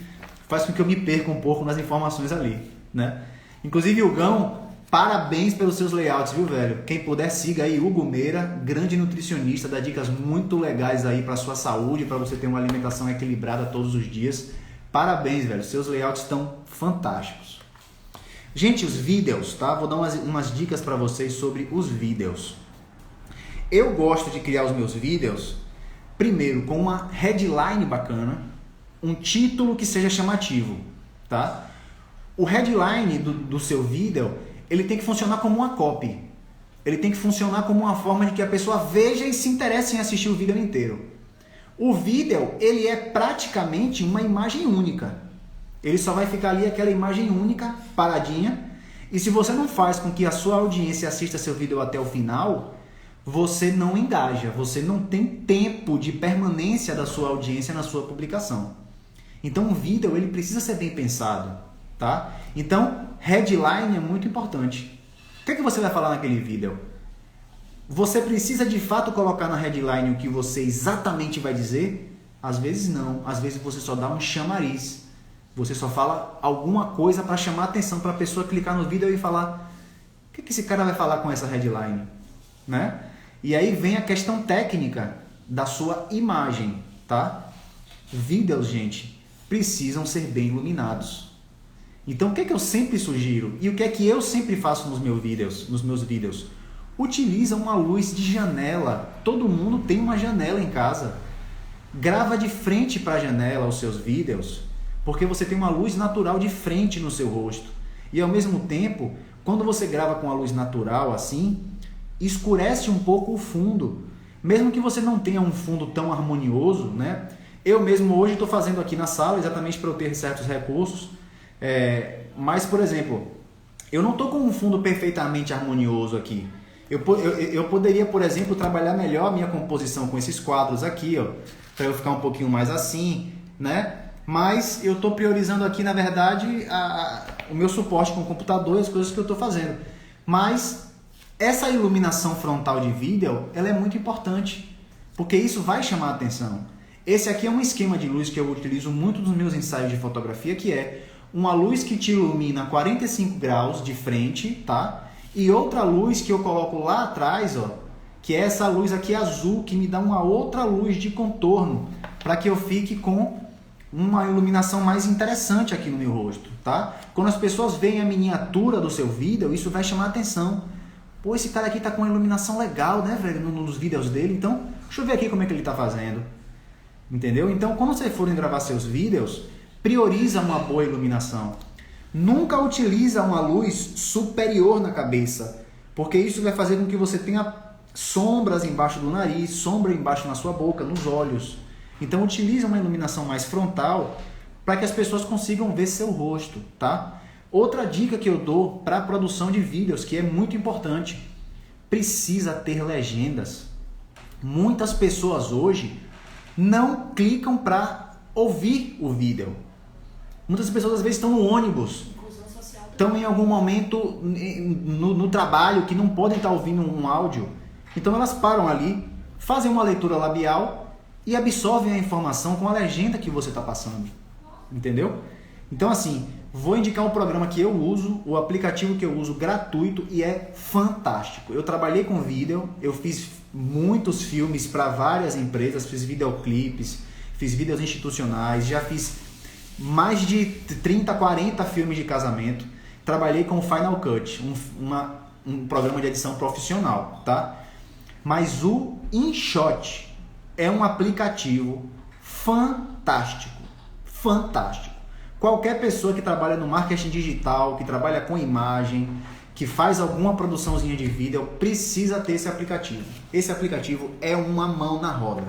faz com que eu me perca um pouco nas informações ali, né? Inclusive, Hugão, parabéns pelos seus layouts, viu, velho? Quem puder, siga aí Hugo Meira, grande nutricionista, dá dicas muito legais aí para sua saúde, para você ter uma alimentação equilibrada todos os dias. Parabéns, velho, seus layouts estão fantásticos. Gente, os vídeos, tá? Vou dar umas dicas para vocês sobre os vídeos. Eu gosto de criar os meus vídeos, primeiro, com uma headline bacana, um título que seja chamativo, tá? O headline do seu vídeo, ele tem que funcionar como uma copy. Ele tem que funcionar como uma forma de que a pessoa veja e se interesse em assistir o vídeo inteiro. O vídeo, ele é praticamente uma imagem única. Ele só vai ficar ali aquela imagem única, paradinha. E se você não faz com que a sua audiência assista seu vídeo até o final, você não engaja, você não tem tempo de permanência da sua audiência na sua publicação. Então o vídeo, ele precisa ser bem pensado, tá? Então, headline é muito importante. O que é que você vai falar naquele vídeo? Você precisa de fato colocar na headline o que você exatamente vai dizer? Às vezes não, às vezes você só dá um chamariz. Você só fala alguma coisa para chamar a atenção, para a pessoa clicar no vídeo e falar: o que esse cara vai falar com essa headline? Né? E aí vem a questão técnica da sua imagem, tá? Vídeos, gente, precisam ser bem iluminados. Então, o que é que eu sempre sugiro? E o que é que eu sempre faço nos meus vídeos? Utiliza uma luz de janela. Todo mundo tem uma janela em casa. Grava de frente para a janela os seus vídeos, porque você tem uma luz natural de frente no seu rosto. E ao mesmo tempo, quando você grava com a luz natural assim, escurece um pouco o fundo. Mesmo que você não tenha um fundo tão harmonioso, né? Eu mesmo hoje estou fazendo aqui na sala exatamente para eu ter certos recursos. Mas, por exemplo, eu não estou com um fundo perfeitamente harmonioso aqui. Eu poderia, por exemplo, trabalhar melhor a minha composição com esses quadros aqui, ó, para eu ficar um pouquinho mais assim, né? Mas eu estou priorizando aqui, na verdade, o meu suporte com o computador e as coisas que eu estou fazendo. Mas essa iluminação frontal de vídeo, ela é muito importante, porque isso vai chamar a atenção. Esse aqui é um esquema de luz que eu utilizo muito nos meus ensaios de fotografia, que é uma luz que te ilumina 45 graus de frente, tá? E outra luz que eu coloco lá atrás, ó, que é essa luz aqui azul, que me dá uma outra luz de contorno, para que eu fique com uma iluminação mais interessante aqui no meu rosto, tá? Quando as pessoas veem a miniatura do seu vídeo, isso vai chamar a atenção. Pô, esse cara aqui tá com uma iluminação legal, né, velho, nos vídeos dele, então deixa eu ver aqui como é que ele tá fazendo. Entendeu? Então, quando vocês forem gravar seus vídeos, prioriza uma boa iluminação. Nunca utiliza uma luz superior na cabeça, porque isso vai fazer com que você tenha sombras embaixo do nariz, sombra embaixo na sua boca, nos olhos. Então utilize uma iluminação mais frontal para que as pessoas consigam ver seu rosto, tá? Outra dica que eu dou para a produção de vídeos, que é muito importante, precisa ter legendas. Muitas pessoas hoje não clicam para ouvir o vídeo. Muitas pessoas às vezes estão no ônibus, estão em algum momento no trabalho que não podem estar ouvindo um áudio. Então elas param ali, fazem uma leitura labial e absorvem a informação com a legenda que você está passando. Entendeu? Então assim, vou indicar um programa que eu uso, o aplicativo que eu uso gratuito e é fantástico. Eu trabalhei com vídeo, eu fiz muitos filmes para várias empresas, fiz videoclipes, fiz vídeos institucionais, já fiz mais de 30, 40 filmes de casamento. Trabalhei com o Final Cut, um programa de edição profissional, tá? Mas o InShot é um aplicativo fantástico, fantástico. Qualquer pessoa que trabalha no marketing digital, que trabalha com imagem, que faz alguma produçãozinha de vídeo, precisa ter esse aplicativo. Esse aplicativo é uma mão na roda,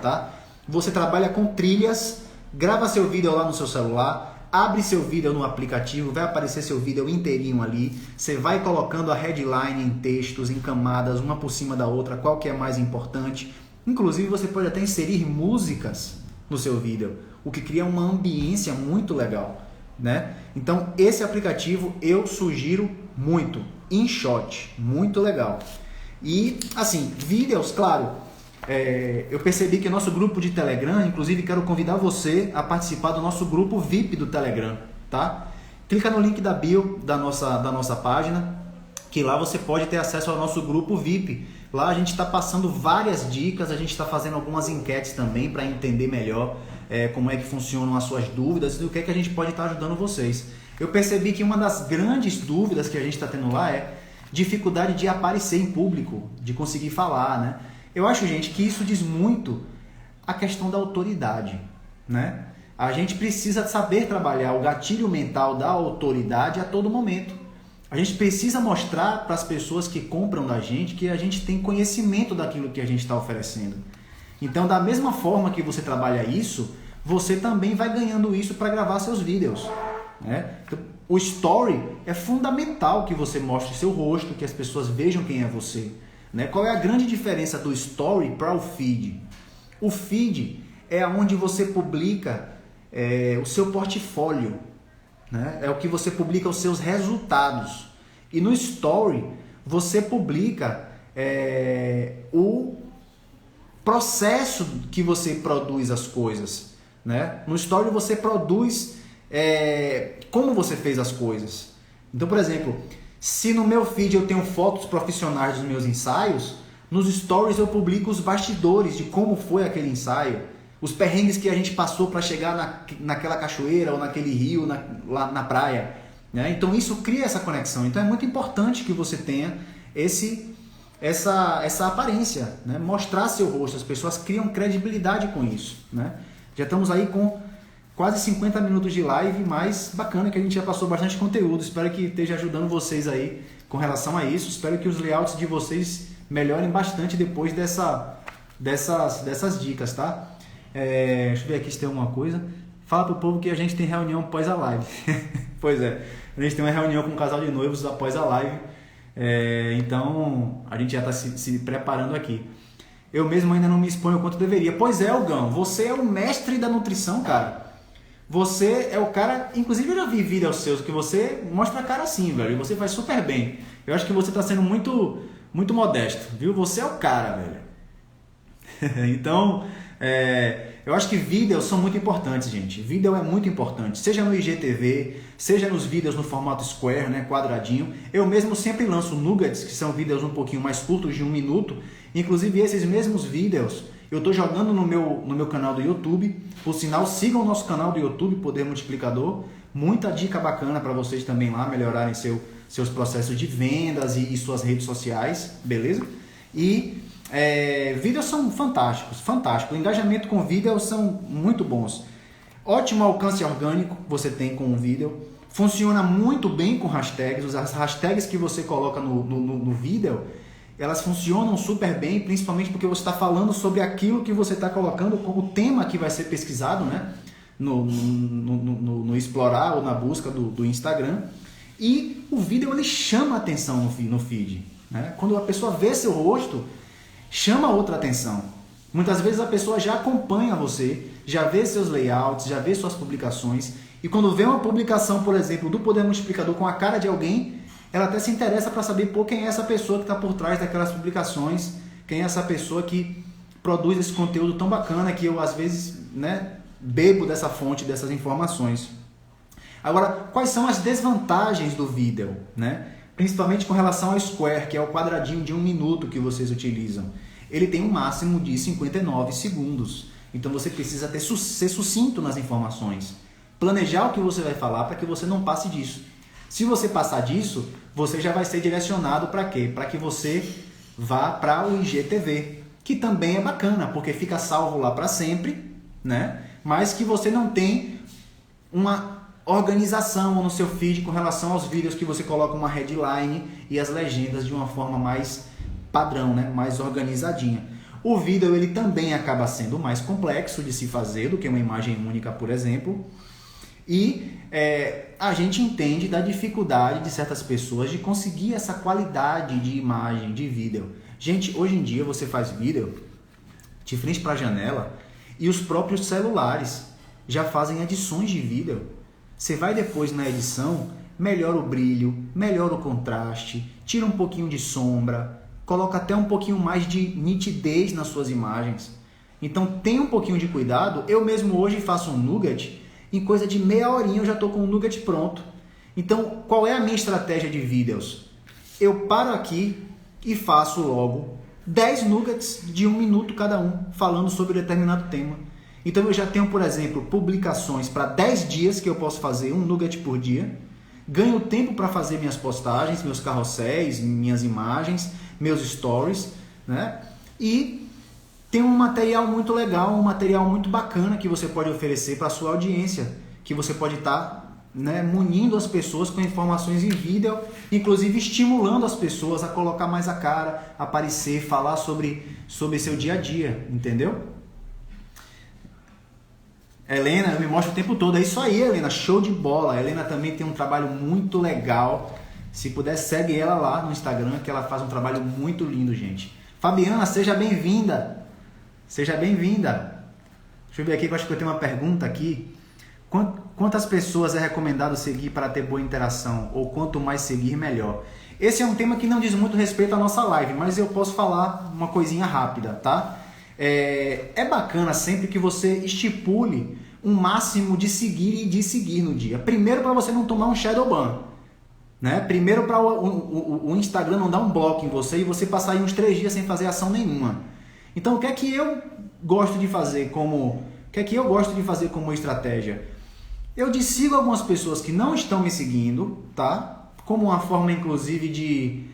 tá? Você trabalha com trilhas, grava seu vídeo lá no seu celular, abre seu vídeo no aplicativo, vai aparecer seu vídeo inteirinho ali, você vai colocando a headline em textos, em camadas, uma por cima da outra, qual que é mais importante. Inclusive você pode até inserir músicas no seu vídeo, o que cria uma ambiência muito legal, né? Então esse aplicativo eu sugiro muito, InShot, muito legal. E assim, vídeos, claro, eu percebi que nosso grupo de Telegram, inclusive quero convidar você a participar do nosso grupo VIP do Telegram, tá? Clica no link da bio da nossa página, que lá você pode ter acesso ao nosso grupo VIP. Lá a gente está passando várias dicas, a gente está fazendo algumas enquetes também para entender melhor como é que funcionam as suas dúvidas e do que a gente pode estar ajudando vocês. Eu percebi que uma das grandes dúvidas que a gente está tendo lá é dificuldade de aparecer em público, de conseguir falar, né? Eu acho, gente, que isso diz muito a questão da autoridade, né? A gente precisa saber trabalhar o gatilho mental da autoridade a todo momento. A gente precisa mostrar para as pessoas que compram da gente que a gente tem conhecimento daquilo que a gente está oferecendo. Então, da mesma forma que você trabalha isso, você também vai ganhando isso para gravar seus vídeos, né? Então, o story é fundamental que você mostre seu rosto, que as pessoas vejam quem é você, né? Qual é a grande diferença do story para o feed? O feed é onde você publica o seu portfólio, né? É o que você publica os seus resultados. E no story você publica o processo que você produz as coisas, né? No story você produz como você fez as coisas. Então, por exemplo, se no meu feed eu tenho fotos profissionais dos meus ensaios, nos stories eu publico os bastidores de como foi aquele ensaio, os perrengues que a gente passou para chegar naquela cachoeira ou naquele rio, lá na praia, né? Então isso cria essa conexão. Então é muito importante que você tenha essa aparência, né? Mostrar seu rosto, as pessoas criam credibilidade com isso, né? Já estamos aí com quase 50 minutos de live, mas bacana que a gente já passou bastante conteúdo. Espero que esteja ajudando vocês aí com relação a isso. Espero que os layouts de vocês melhorem bastante depois dessas dicas, tá? Deixa eu ver aqui se tem alguma coisa. Fala pro povo que a gente tem reunião após a live. Pois é, a gente tem uma reunião com um casal de noivos após a live. Então a gente já está se preparando aqui. Eu mesmo ainda não me exponho o quanto deveria. Pois é, Algão, você é o mestre da nutrição, cara. Você é o cara, inclusive eu já vi vídeos seus que você mostra a cara assim, velho, e você faz super bem. Eu acho que você está sendo muito, muito modesto, viu? Você é o cara, velho. Então, eu acho que vídeos são muito importantes, gente. Vídeo é muito importante, seja no IGTV, seja nos vídeos no formato square, né, quadradinho. Eu mesmo sempre lanço nuggets, que são vídeos um pouquinho mais curtos, de 1 minuto. Inclusive esses mesmos vídeos eu estou jogando no meu canal do YouTube. Por sinal, sigam o nosso canal do YouTube, Poder Multiplicador. Muita dica bacana para vocês também lá melhorarem seus processos de vendas e suas redes sociais, beleza? E vídeos são fantásticos, fantástico. O engajamento com vídeos são muito bons. Ótimo alcance orgânico você tem com o vídeo. Funciona muito bem com hashtags. As hashtags que você coloca no vídeo, elas funcionam super bem, principalmente porque você está falando sobre aquilo que você está colocando como tema que vai ser pesquisado, né? no explorar ou na busca do Instagram. E o vídeo ele chama a atenção no feed, né? Quando a pessoa vê seu rosto, chama outra atenção. Muitas vezes a pessoa já acompanha você, já vê seus layouts, já vê suas publicações, e quando vê uma publicação, por exemplo, do Poder Multiplicador com a cara de alguém, ela até se interessa para saber quem é essa pessoa que está por trás daquelas publicações, quem é essa pessoa que produz esse conteúdo tão bacana que eu às vezes, né, bebo dessa fonte, dessas informações. Agora, quais são as desvantagens do vídeo, né? Principalmente com relação ao square, que é o quadradinho de 1 minuto que vocês utilizam. Ele tem um máximo de 59 segundos. Então você precisa ser sucinto nas informações. Planejar o que você vai falar para que você não passe disso. Se você passar disso, você já vai ser direcionado para quê? Para que você vá para o IGTV, que também é bacana, porque fica salvo lá para sempre, né? Mas que você não tem uma organização no seu feed com relação aos vídeos, que você coloca uma headline e as legendas de uma forma mais padrão, né? Mais organizadinha. O vídeo ele também acaba sendo mais complexo de se fazer do que uma imagem única, por exemplo. E a gente entende da dificuldade de certas pessoas de conseguir essa qualidade de imagem, de vídeo. Gente, hoje em dia você faz vídeo de frente para a janela e os próprios celulares já fazem edições de vídeo. Você vai depois na edição, melhora o brilho, melhora o contraste, tira um pouquinho de sombra, coloca até um pouquinho mais de nitidez nas suas imagens. Então tenha um pouquinho de cuidado. Eu mesmo hoje faço um nugget, em coisa de meia horinha eu já estou com o nugget pronto. Então qual é a minha estratégia de vídeos? Eu paro aqui e faço logo 10 nuggets de 1 minuto cada um, falando sobre determinado tema. Então eu já tenho, por exemplo, publicações para 10 dias que eu posso fazer um nugget por dia. Ganho tempo para fazer minhas postagens, meus carrosséis, minhas imagens, meus stories, né? E tem um material muito legal, um material muito bacana que você pode oferecer para a sua audiência, que você pode estar, né, munindo as pessoas com informações em vídeo, inclusive estimulando as pessoas a colocar mais a cara, aparecer, falar sobre seu dia a dia, entendeu? Helena, eu me mostro o tempo todo. É isso aí, Helena, show de bola. A Helena também tem um trabalho muito legal. Se puder, segue ela lá no Instagram, que ela faz um trabalho muito lindo, gente. Fabiana, seja bem-vinda. Seja bem-vinda. Deixa eu ver aqui, que eu acho que eu tenho uma pergunta aqui. Quantas pessoas é recomendado seguir para ter boa interação? Ou quanto mais seguir, melhor? Esse é um tema que não diz muito respeito à nossa live, mas eu posso falar uma coisinha rápida, tá? É bacana sempre que você estipule um máximo de seguir e de seguir no dia. Primeiro, para você não tomar um shadow ban, né? Primeiro, para o Instagram não dar um bloco em você e você passar aí uns 3 dias sem fazer ação nenhuma. Então, o que é que eu gosto de fazer como estratégia? Eu sigo algumas pessoas que não estão me seguindo, tá? Como uma forma inclusive de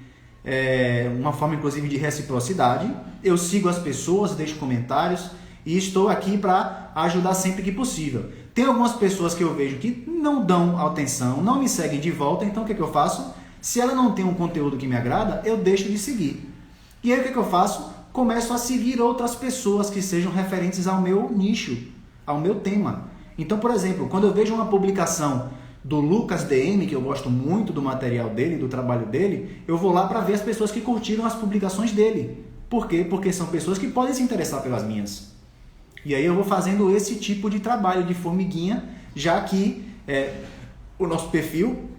reciprocidade. Eu sigo as pessoas, deixo comentários e estou aqui para ajudar sempre que possível. Tem algumas pessoas que eu vejo que não dão atenção, não me seguem de volta, então o que eu faço? Se ela não tem um conteúdo que me agrada, eu deixo de seguir. E aí o que eu faço? Começo a seguir outras pessoas que sejam referentes ao meu nicho, ao meu tema. Então, por exemplo, quando eu vejo uma publicação do Lucas DM, que eu gosto muito do material dele, do trabalho dele, eu vou lá para ver as pessoas que curtiram as publicações dele. Por quê? Porque são pessoas que podem se interessar pelas minhas. E aí eu vou fazendo esse tipo de trabalho de formiguinha, já que o nosso perfil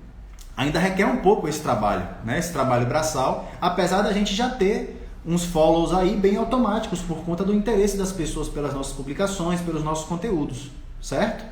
ainda requer um pouco esse trabalho, né? Esse trabalho braçal, apesar da gente já ter uns follows aí bem automáticos por conta do interesse das pessoas pelas nossas publicações, pelos nossos conteúdos, certo?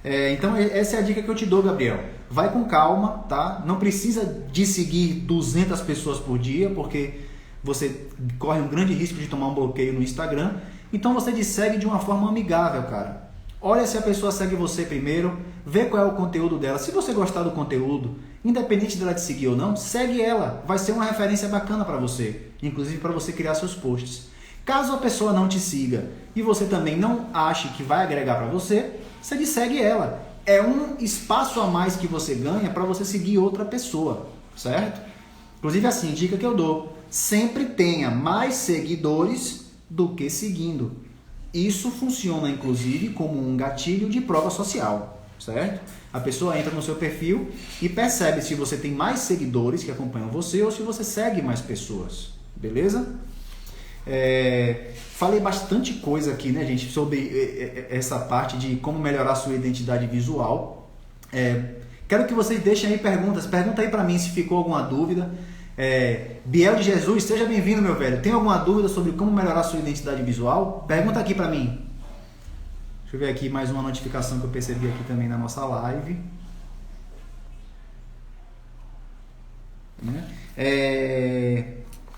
Então essa é a dica que eu te dou, Gabriel. Vai com calma, tá? Não precisa de seguir 200 pessoas por dia, porque você corre um grande risco de tomar um bloqueio no Instagram. Então você segue de uma forma amigável, cara. Olha se a pessoa segue você primeiro, vê qual é o conteúdo dela. Se você gostar do conteúdo, independente dela te seguir ou não, segue ela. Vai ser uma referência bacana para você, inclusive para você criar seus posts. Caso a pessoa não te siga e você também não ache que vai agregar para você, você segue ela. É um espaço a mais que você ganha para você seguir outra pessoa, certo? Inclusive assim, dica que eu dou, sempre tenha mais seguidores do que seguindo. Isso funciona inclusive como um gatilho de prova social, certo? A pessoa entra no seu perfil e percebe se você tem mais seguidores que acompanham você ou se você segue mais pessoas, beleza? Falei bastante coisa aqui, né, gente, sobre essa parte de como melhorar a sua identidade visual. Quero que vocês deixem aí perguntas. Pergunta aí pra mim se ficou alguma dúvida. Biel de Jesus, seja bem-vindo, meu velho. Tem alguma dúvida sobre como melhorar a sua identidade visual? Pergunta aqui pra mim. Deixa eu ver aqui mais uma notificação que eu percebi aqui também na nossa live.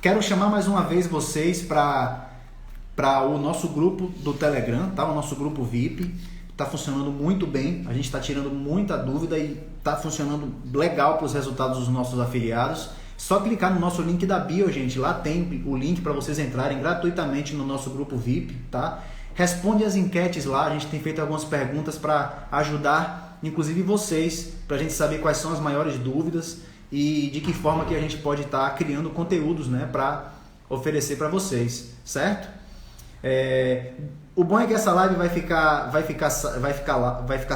Quero chamar mais uma vez vocês para o nosso grupo do Telegram, tá? O nosso grupo VIP. Está funcionando muito bem, a gente está tirando muita dúvida e está funcionando legal para os resultados dos nossos afiliados. Só clicar no nosso link da bio, gente. Lá tem o link para vocês entrarem gratuitamente no nosso grupo VIP, tá? Responde as enquetes lá, a gente tem feito algumas perguntas para ajudar inclusive vocês, para a gente saber quais são as maiores dúvidas e de que forma que a gente pode estar criando conteúdos, né, para oferecer para vocês, certo? O bom é que essa live vai ficar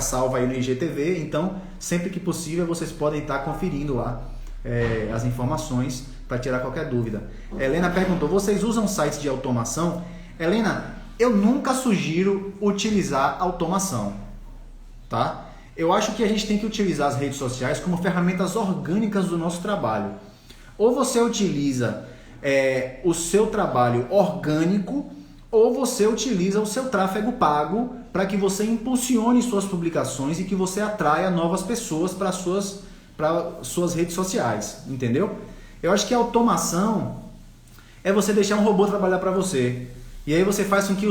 salva aí no IGTV, então sempre que possível vocês podem estar conferindo lá as informações para tirar qualquer dúvida. Helena perguntou: vocês usam sites de automação? Helena, eu nunca sugiro utilizar automação, tá? Eu acho que a gente tem que utilizar as redes sociais como ferramentas orgânicas do nosso trabalho. Ou você utiliza o seu trabalho orgânico, ou você utiliza o seu tráfego pago para que você impulsione suas publicações e que você atraia novas pessoas para suas redes sociais, entendeu? Eu acho que a automação é você deixar um robô trabalhar para você. E aí você faz com que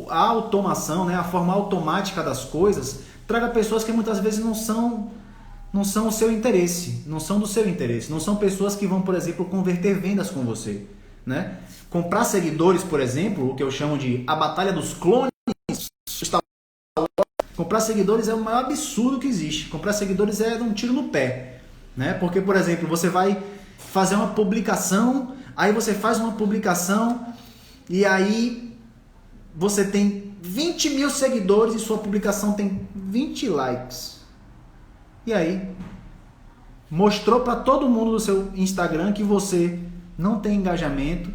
a automação, né, a forma automática das coisas, traga pessoas que muitas vezes não são o seu interesse, não são do seu interesse, não são pessoas que vão, por exemplo, converter vendas com você, né? Comprar seguidores, por exemplo, o que eu chamo de a batalha dos clones. Comprar seguidores é o maior absurdo que existe. Comprar seguidores é um tiro no pé, né? Porque, por exemplo, você vai fazer uma publicação, aí você faz uma publicação e aí você tem 20 mil seguidores e sua publicação tem 20 likes. E aí? Mostrou para todo mundo do seu Instagram que você não tem engajamento,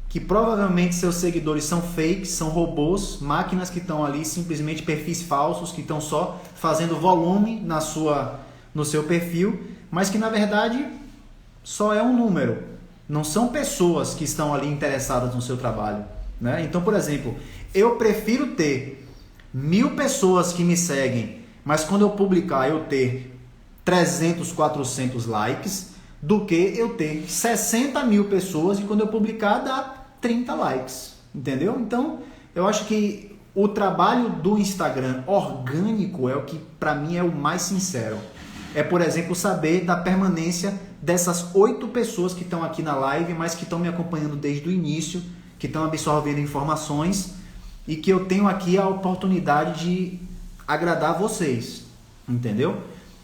que provavelmente seus seguidores são fakes, são robôs, máquinas que estão ali, simplesmente perfis falsos, que estão só fazendo volume no seu perfil, mas que na verdade só é um número. Não são pessoas que estão ali interessadas no seu trabalho, né? Então, por exemplo, eu prefiro ter 1000 pessoas que me seguem, mas quando eu publicar eu ter 300, 400 likes, do que eu ter 60 mil pessoas e quando eu publicar dá 30 likes, entendeu? Então, eu acho que o trabalho do Instagram orgânico é o que para mim é o mais sincero. É, por exemplo, saber da permanência dessas 8 pessoas que estão aqui na live, mas que estão me acompanhando desde o início, que estão absorvendo informações e que eu tenho aqui a oportunidade de agradar vocês, entendeu?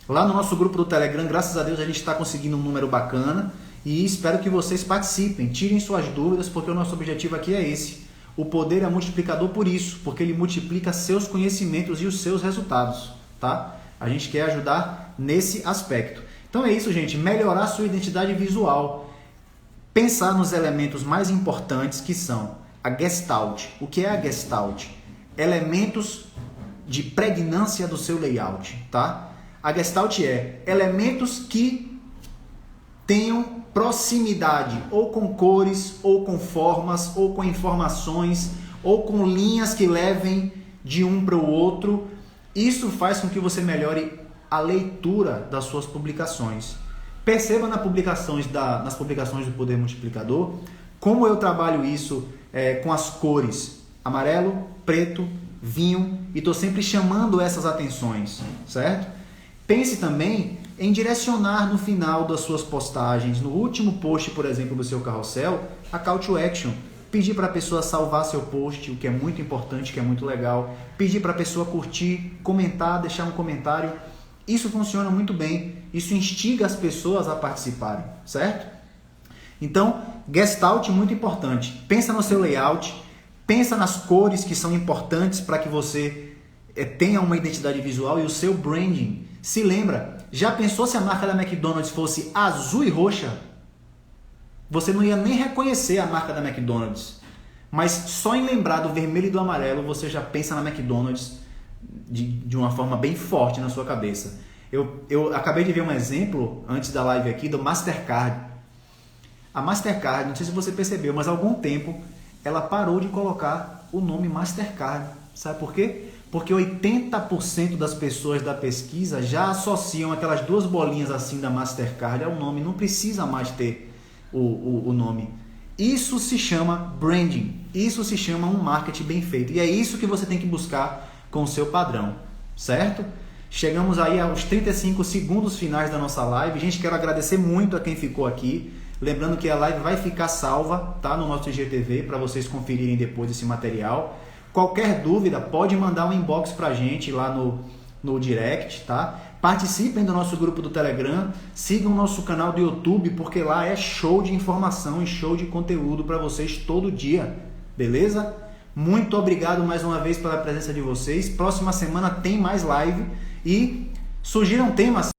Lá no nosso grupo do Telegram, graças a Deus, a gente está conseguindo um número bacana e espero que vocês participem, tirem suas dúvidas, porque o nosso objetivo aqui é esse. O poder é multiplicador por isso, porque ele multiplica seus conhecimentos e os seus resultados, tá? A gente quer ajudar nesse aspecto. Então é isso, gente, melhorar sua identidade visual, pensar nos elementos mais importantes que são a Gestalt. O que é a Gestalt? Elementos de pregnância do seu layout, tá? A Gestalt é elementos que tenham proximidade, ou com cores, ou com formas, ou com informações, ou com linhas que levem de um para o outro. Isso faz com que você melhore a leitura das suas publicações. Perceba nas publicações do Poder Multiplicador como eu trabalho isso com as cores amarelo, preto, vinho, e estou sempre chamando essas atenções, certo? Pense também em direcionar no final das suas postagens, no último post, por exemplo, do seu carrossel, a call to action. Pedir para a pessoa salvar seu post, o que é muito importante, que é muito legal. Pedir para a pessoa curtir, comentar, deixar um comentário. Isso funciona muito bem. Isso instiga as pessoas a participarem, certo? Então, Gestalt muito importante. Pensa no seu layout, pensa nas cores que são importantes para que você tenha uma identidade visual e o seu branding. Se lembra, já pensou se a marca da McDonald's fosse azul e roxa? Você não ia nem reconhecer a marca da McDonald's. Mas só em lembrar do vermelho e do amarelo, você já pensa na McDonald's de uma forma bem forte na sua cabeça. Eu acabei de ver um exemplo, antes da live aqui, do Mastercard. A Mastercard, não sei se você percebeu, mas há algum tempo ela parou de colocar o nome Mastercard. Sabe por quê? Porque 80% das pessoas da pesquisa já associam aquelas duas bolinhas assim da Mastercard ao nome, não precisa mais ter o nome. Isso se chama branding, isso se chama um marketing bem feito, e é isso que você tem que buscar com o seu padrão, certo? Chegamos aí aos 35 segundos finais da nossa live. Gente, quero agradecer muito a quem ficou aqui. Lembrando que a live vai ficar salva, tá, no nosso IGTV, para vocês conferirem depois esse material. Qualquer dúvida, pode mandar um inbox pra gente lá no direct, tá? Participem do nosso grupo do Telegram, sigam o nosso canal do YouTube, porque lá é show de informação e show de conteúdo para vocês todo dia, beleza? Muito obrigado mais uma vez pela presença de vocês. Próxima semana tem mais live e sugiram temas.